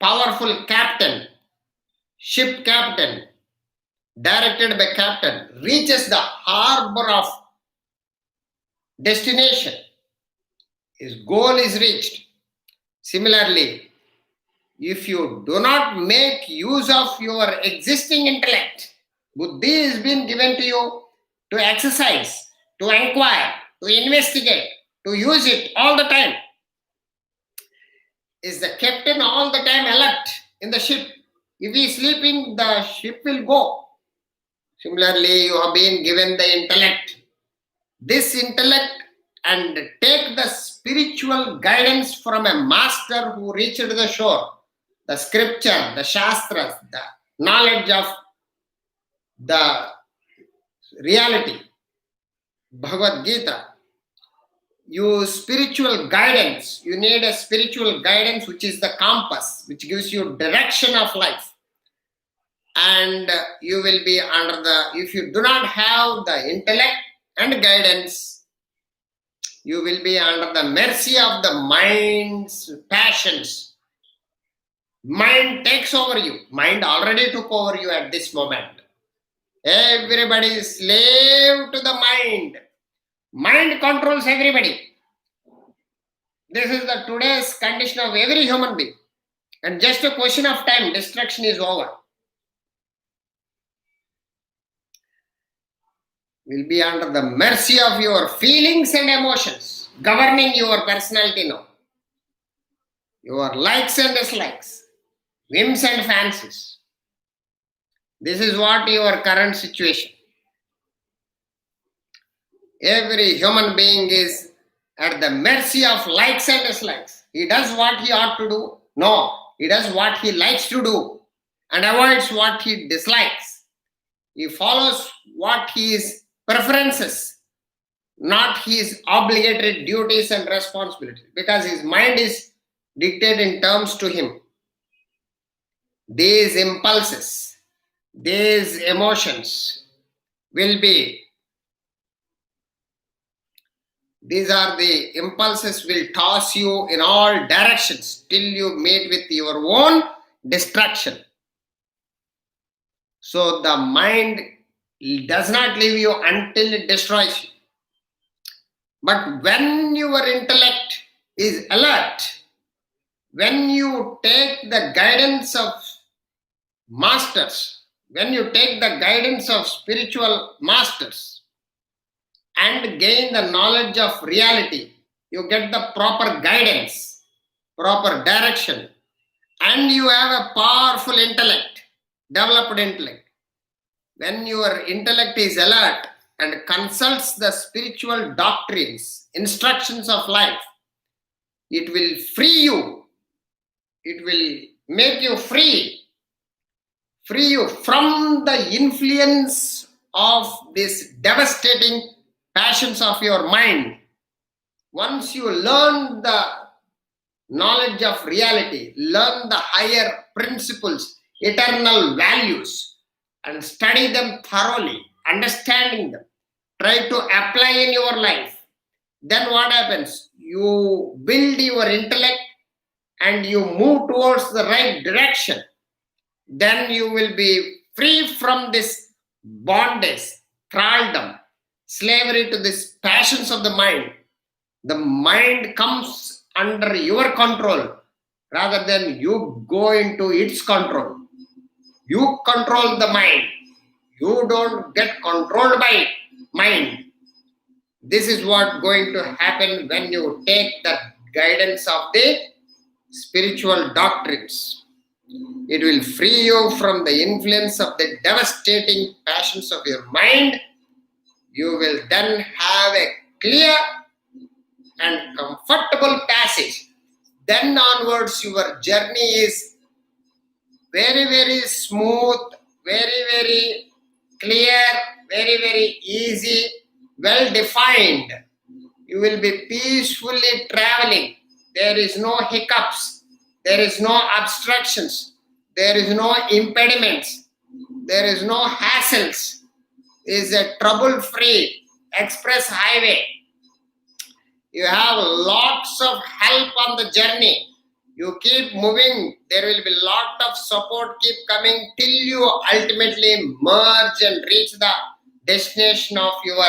S1: powerful captain, ship captain, directed by captain, reaches the harbor of destination. His goal is reached. Similarly, if you do not make use of your existing intellect, buddhi is being given to you to exercise, to inquire, to investigate, to use it all the time. Is the captain all the time alert in the ship? If he is sleeping, the ship will go. Similarly, you have been given the intellect. This intellect and take the spiritual guidance from a master who reached the shore. The scripture, the shastras, the knowledge of the reality, Bhagavad Gita. You spiritual guidance. You need a spiritual guidance, which is the compass, which gives you direction of life. And you will be under the, if you do not have the intellect and guidance, you will be under the mercy of the mind's passions. Mind takes over you. Mind already took over you at this moment. Everybody is slave to the mind. Mind controls everybody. This is the today's condition of every human being. And just a question of time, destruction is over. Will be under the mercy of your feelings and emotions, governing your personality now. Your likes and dislikes, whims and fancies. This is what your current situation. Every human being is at the mercy of likes and dislikes. He does what he ought to do. No, he does what he likes to do and avoids what he dislikes. He follows what his preferences, not his obligatory duties and responsibilities, because his mind is dictated in terms to him. These impulses, these emotions will be, these are the impulses will toss you in all directions till you meet with your own destruction. So the mind does not leave you until it destroys you. But when your intellect is alert, when you take the guidance of masters, when you take the guidance of spiritual masters and gain the knowledge of reality, you get the proper guidance, proper direction, and you have a powerful intellect, developed intellect. When your intellect is alert and consults the spiritual doctrines, instructions of life, it will free you. It will make you free you from the influence of these devastating passions of your mind. Once you learn the knowledge of reality, learn the higher principles, eternal values, and study them thoroughly, understanding them, try to apply in your life, then what happens? You build your intellect and you move towards the right direction. Then you will be free from this bondage, thraldom, slavery to these passions of the mind. The mind comes under your control rather than you go into its control. You control the mind. You don't get controlled by mind. This is what going to happen when you take the guidance of the spiritual doctrines. It will free you from the influence of the devastating passions of your mind. You will then have a clear and comfortable passage. Then onwards, your journey is very, very smooth, very, very clear, very, very easy, well defined. You will be peacefully traveling. There is no hiccups. There is no obstructions. There is no impediments. There is no hassles. It is a trouble-free express highway. You have lots of help on the journey. You keep moving. There will be lot of support keep coming till you ultimately merge and reach the destination of your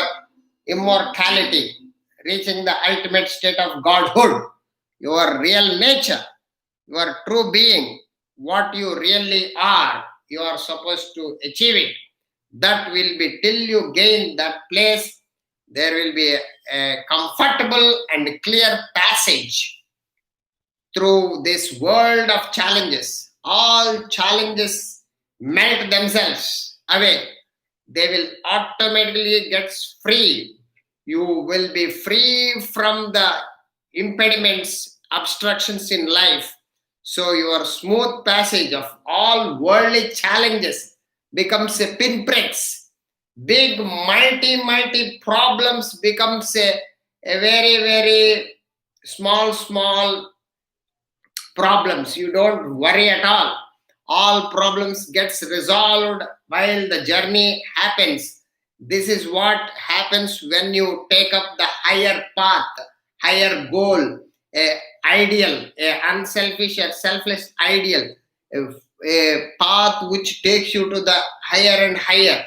S1: immortality, reaching the ultimate state of godhood, your real nature, your true being, what you really are. You are supposed to achieve it. That will be till you gain that place. There will be a comfortable and clear passage through this world of challenges. All challenges melt themselves away. They will automatically get free. You will be free from the impediments, obstructions in life. So your smooth passage of all worldly challenges becomes a pinpricks. Big, mighty problems becomes a very, very small problems. You don't worry at all. All problems gets resolved while the journey happens. This is what happens when you take up the higher path, higher goal, a ideal, a unselfish and selfless ideal, a path which takes you to the higher and higher.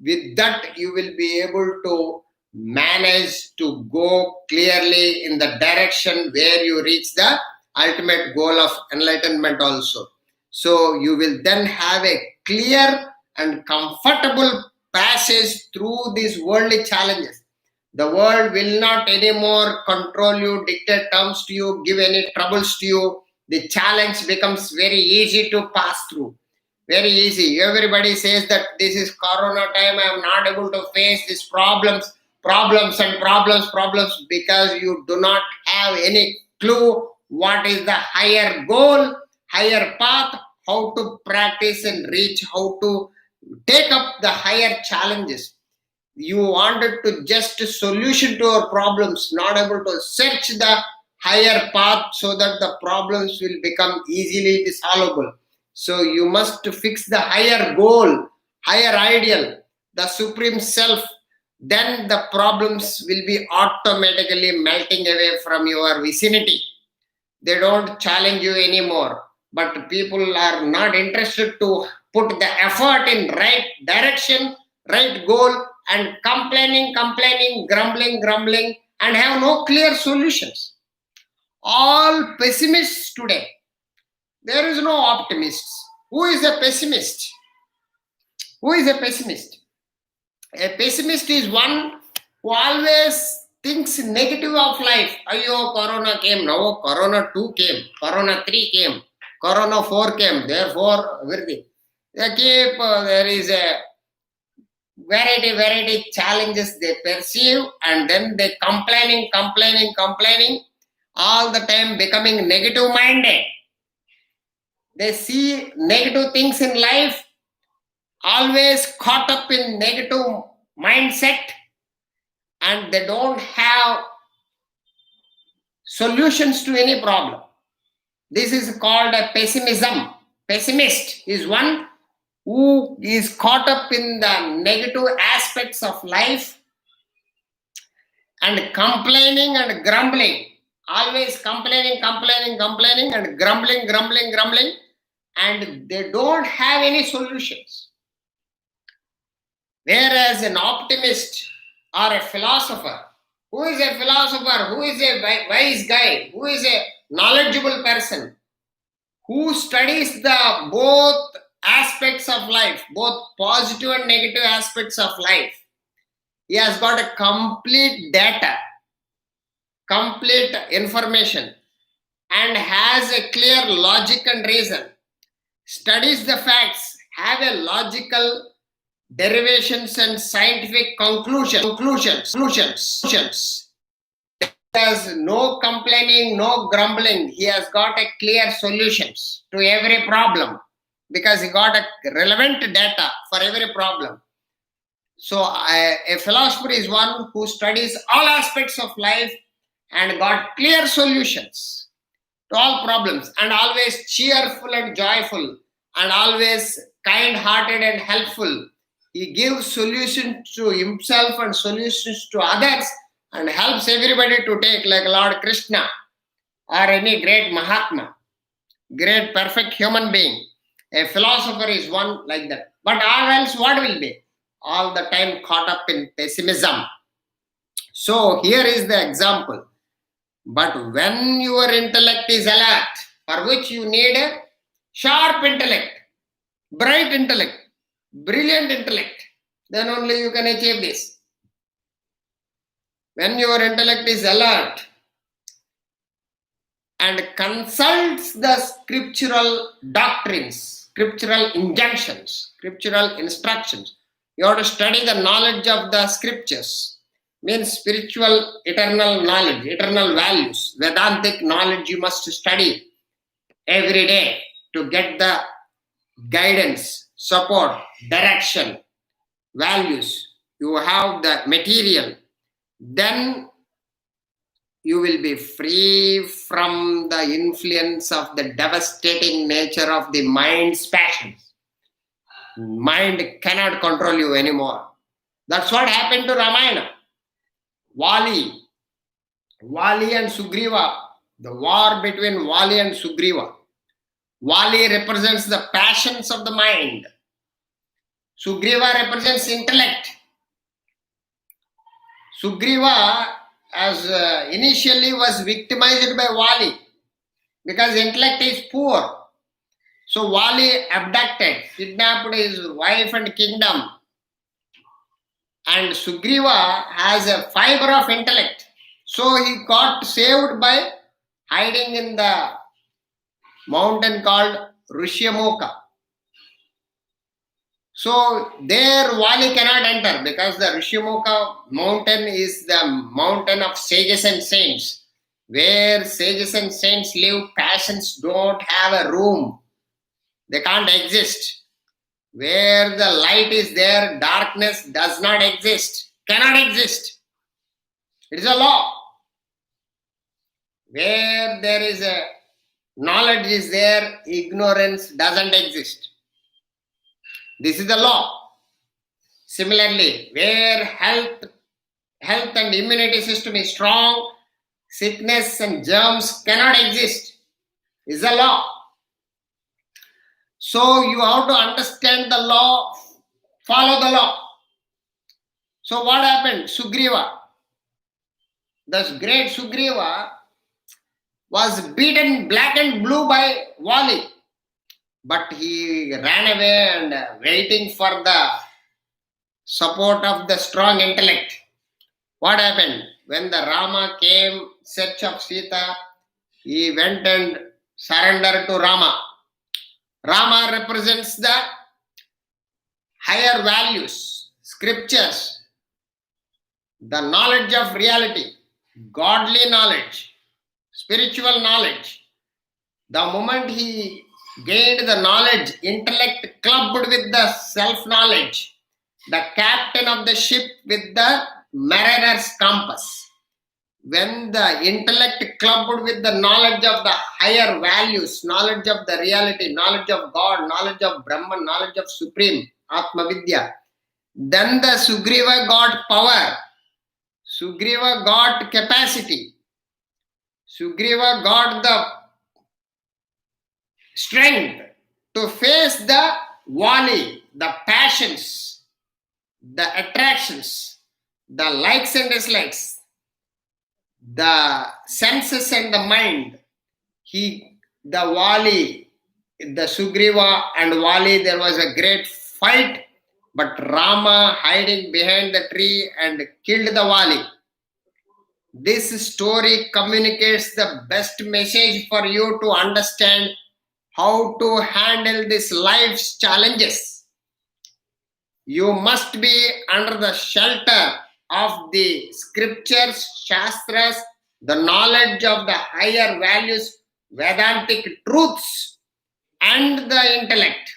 S1: With that, you will be able to manage to go clearly in the direction where you reach the ultimate goal of enlightenment also. So you will then have a clear and comfortable passage through these worldly challenges. The world will not anymore control you, dictate terms to you, give any troubles to you. The challenge becomes very easy to pass through. Very easy. Everybody says that this is Corona time, I am not able to face these problems. problems and problems because you do not have any clue what is the higher goal, higher path, how to practice and reach, how to take up the higher challenges. You wanted to just a solution to our problems, not able to search the higher path so that the problems will become easily solvable. So you must fix the higher goal, higher ideal, the supreme self. Then the problems will be automatically melting away from your vicinity. They don't challenge you anymore. But people are not interested to put the effort in right direction, right goal, and complaining, grumbling, and have no clear solutions. All pessimists today. There is no optimists. Who is a pessimist? Who is a pessimist? A pessimist is one who always thinks negative of life. Ayo, Corona came. Now Corona 2 came. Corona 3 came. Corona 4 came. Therefore, everything. They keep, there is a variety challenges they perceive, and then they complaining, all the time becoming negative minded. They see negative things in life, always caught up in negative mindset, and they don't have solutions to any problem. This is called a pessimism. Pessimist is one who is caught up in the negative aspects of life and complaining and grumbling. Always complaining and grumbling, and they don't have any solutions. Whereas an optimist or a philosopher, who is a philosopher, who is a wise guy, who is a knowledgeable person, who studies the both aspects of life, both positive and negative aspects of life. He has got a complete data, complete information, and has a clear logic and reason, studies the facts, have a logical derivations and scientific conclusions. He has no complaining, no grumbling. He has got a clear solutions to every problem because he got a relevant data for every problem. So a philosopher is one who studies all aspects of life and got clear solutions to all problems, and always cheerful and joyful, and always kind-hearted and helpful. He gives solutions to himself and solutions to others, and helps everybody to take, like Lord Krishna or any great Mahatma, great perfect human being. A philosopher is one like that. But all else what will be? All the time caught up in pessimism. So here is the example. But when your intellect is alert, for which you need a sharp intellect, bright intellect, brilliant intellect, then only you can achieve this. When your intellect is alert and consults the scriptural doctrines, scriptural injunctions, scriptural instructions, you have to study the knowledge of the scriptures. Means spiritual, eternal knowledge, eternal values, Vedantic knowledge you must study every day to get the guidance, support, direction, values. You have the material. Then you will be free from the influence of the devastating nature of the mind's passions. Mind cannot control you anymore. That's what happened to Ramayana. Vali and Sugriva, the war between Vali and Sugriva. Vali represents the passions of the mind. Sugriva represents intellect. Sugriva initially was victimized by Vali because intellect is poor. So Vali abducted, kidnapped his wife and kingdom. And Sugriva has a fiber of intellect. So he got saved by hiding in the mountain called Rishyamukha. So there Vali cannot enter because the Rishimukha mountain is the mountain of sages and saints. Where sages and saints live, passions don't have a room. They can't exist. Where the light is there, darkness does not exist, cannot exist. It is a law. Where there is a knowledge is there, ignorance doesn't exist. This is the law. Similarly, where health and immunity system is strong, sickness and germs cannot exist. Is a law. So you have to understand the law, follow the law. So what happened? Sugriva, the great Sugriva, was beaten black and blue by Vali. But he ran away and waiting for the support of the strong intellect. What happened? When the Rama came search of Sita, he went and surrendered to Rama. Rama represents the higher values, scriptures, the knowledge of reality, godly knowledge, spiritual knowledge. The moment he gained the knowledge, intellect clubbed with the self-knowledge, the captain of the ship with the mariner's compass. When the intellect clubbed with the knowledge of the higher values, knowledge of the reality, knowledge of God, knowledge of Brahman, knowledge of Supreme, Atma Vidya, then the Sugriva got power. Sugriva got capacity. Sugriva got the strength to face the Vali, the passions, the attractions, the likes and dislikes, the senses and the mind. The Vali, the Sugriva and Vali, there was a great fight, but Rama hiding behind the tree and killed the Vali. This story communicates the best message for you to understand how to handle this life's challenges. You must be under the shelter of the scriptures, shastras, the knowledge of the higher values, Vedantic truths, and the intellect.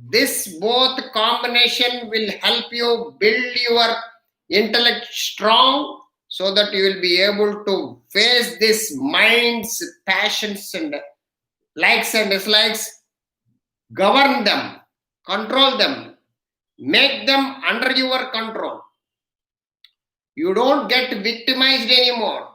S1: This both combination will help you build your intellect strong so that you will be able to face this mind's passions and likes and dislikes, govern them, control them, make them under your control. You don't get victimized anymore.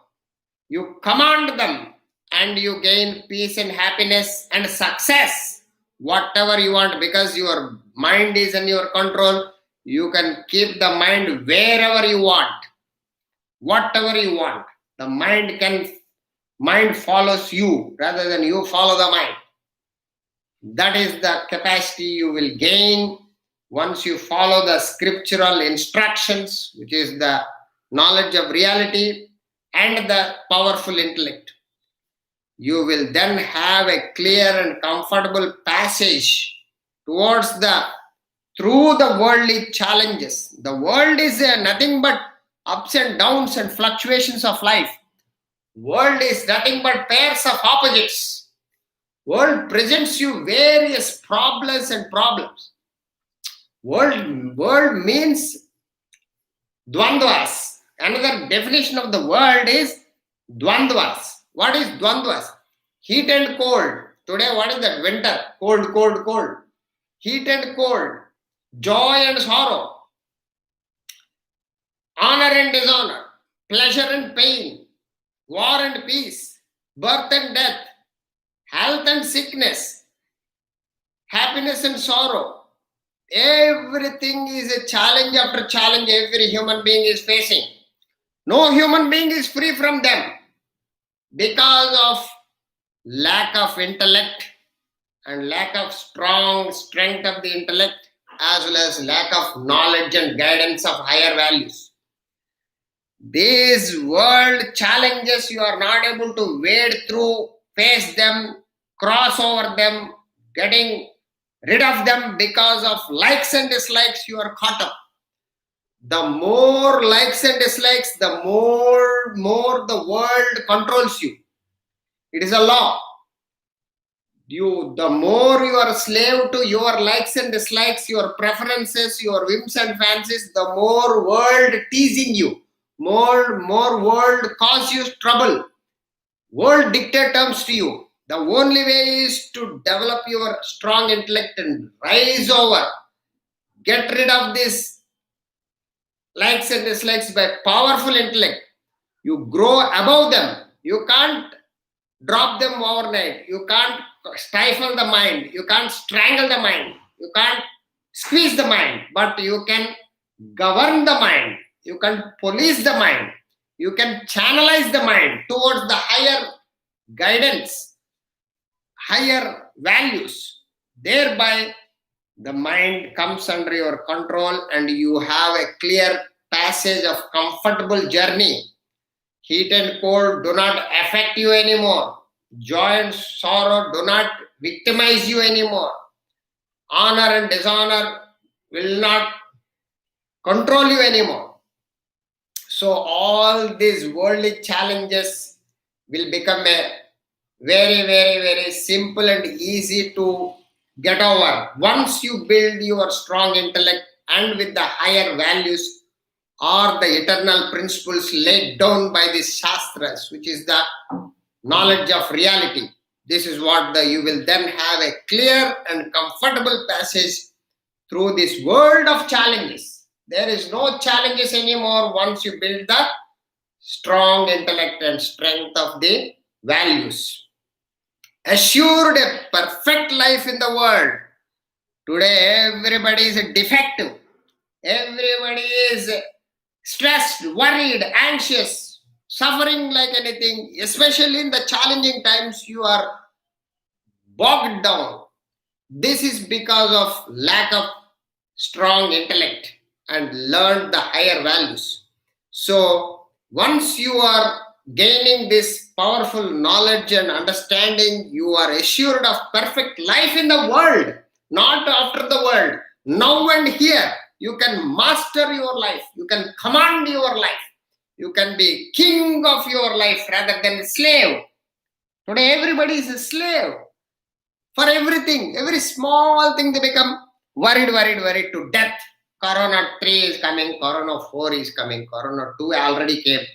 S1: You command them and you gain peace and happiness and success, whatever you want, because your mind is in your control. You can keep the mind wherever you want, whatever you want. The mind follows you rather than you follow the mind. That is the capacity you will gain once you follow the scriptural instructions, which is the knowledge of reality and the powerful intellect. You will then have a clear and comfortable passage towards through the worldly challenges. The world is nothing but ups and downs and fluctuations of life. World is nothing but pairs of opposites. World presents you various problems and problems. World means dvandvas. Another definition of the world is dvandvas. What is dvandvas? Heat and cold. Today, what is that? Winter. Cold, cold, cold. Heat and cold. Joy and sorrow. Honor and dishonor. Pleasure and pain. War and peace. Birth and death. Health and sickness. Happiness and sorrow. Everything is a challenge after challenge every human being is facing. No human being is free from them because of lack of intellect and lack of strength of the intellect, as well as lack of knowledge and guidance of higher values. These world challenges you are not able to wade through, face them, cross over them, getting rid of them because of likes and dislikes. You are caught up. The more likes and dislikes, the more the world controls you. It is a law. The more you are a slave to your likes and dislikes, your preferences, your whims and fancies, the more world teasing you, more world cause you trouble. World dictate terms to you. The only way is to develop your strong intellect and rise over. Get rid of this likes and dislikes by powerful intellect. You grow above them. You can't drop them overnight. You can't stifle the mind. You can't strangle the mind. You can't squeeze the mind. But you can govern the mind. You can police the mind. You can channelize the mind towards the higher guidance, higher values. Thereby, the mind comes under your control and you have a clear passage of comfortable journey. Heat and cold do not affect you anymore. Joy and sorrow do not victimize you anymore. Honor and dishonor will not control you anymore. So all these worldly challenges will become a very, very, very simple and easy to get over. Once you build your strong intellect and with the higher values or the eternal principles laid down by the Shastras, which is the knowledge of reality. This is what you will then have a clear and comfortable passage through this world of challenges. There is no challenges anymore once you build the strong intellect and strength of the values. Assured a perfect life in the world. Today everybody is defective. Everybody is stressed, worried, anxious, suffering like anything. Especially in the challenging times, you are bogged down. This is because of lack of strong intellect and learned the higher values. So once you are gaining this powerful knowledge and understanding, you are assured of perfect life in the world, not after the world. Now and here, you can master your life. You can command your life. You can be king of your life rather than slave. Today, everybody is a slave. For everything, every small thing they become worried to death. Corona 3 is coming, Corona 4 is coming, Corona 2 already came.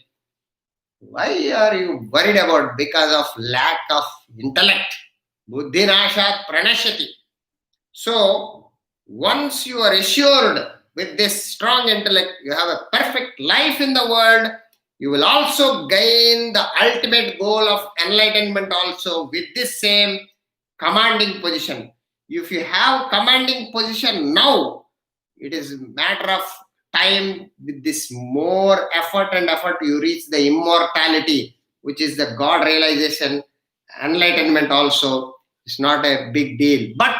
S1: Why are you worried about? Because of lack of intellect. Buddhi nashat pranashati. So, once you are assured with this strong intellect, you have a perfect life in the world, you will also gain the ultimate goal of enlightenment also with this same commanding position. If you have commanding position now, it is a matter of time. With this more effort you reach the immortality, which is the God realization. Enlightenment also is not a big deal, but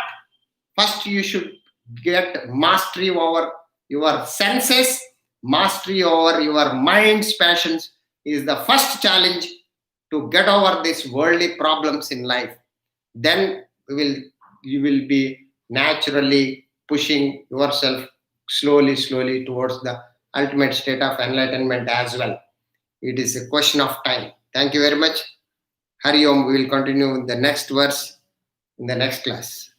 S1: first you should get mastery over your senses. Mastery over your mind's passions is the first challenge to get over these worldly problems in life. Then you will be naturally pushing yourself slowly towards the ultimate state of enlightenment as well. It is a question of time. Thank you very much. Hari Om. We will continue with the next verse in the next class.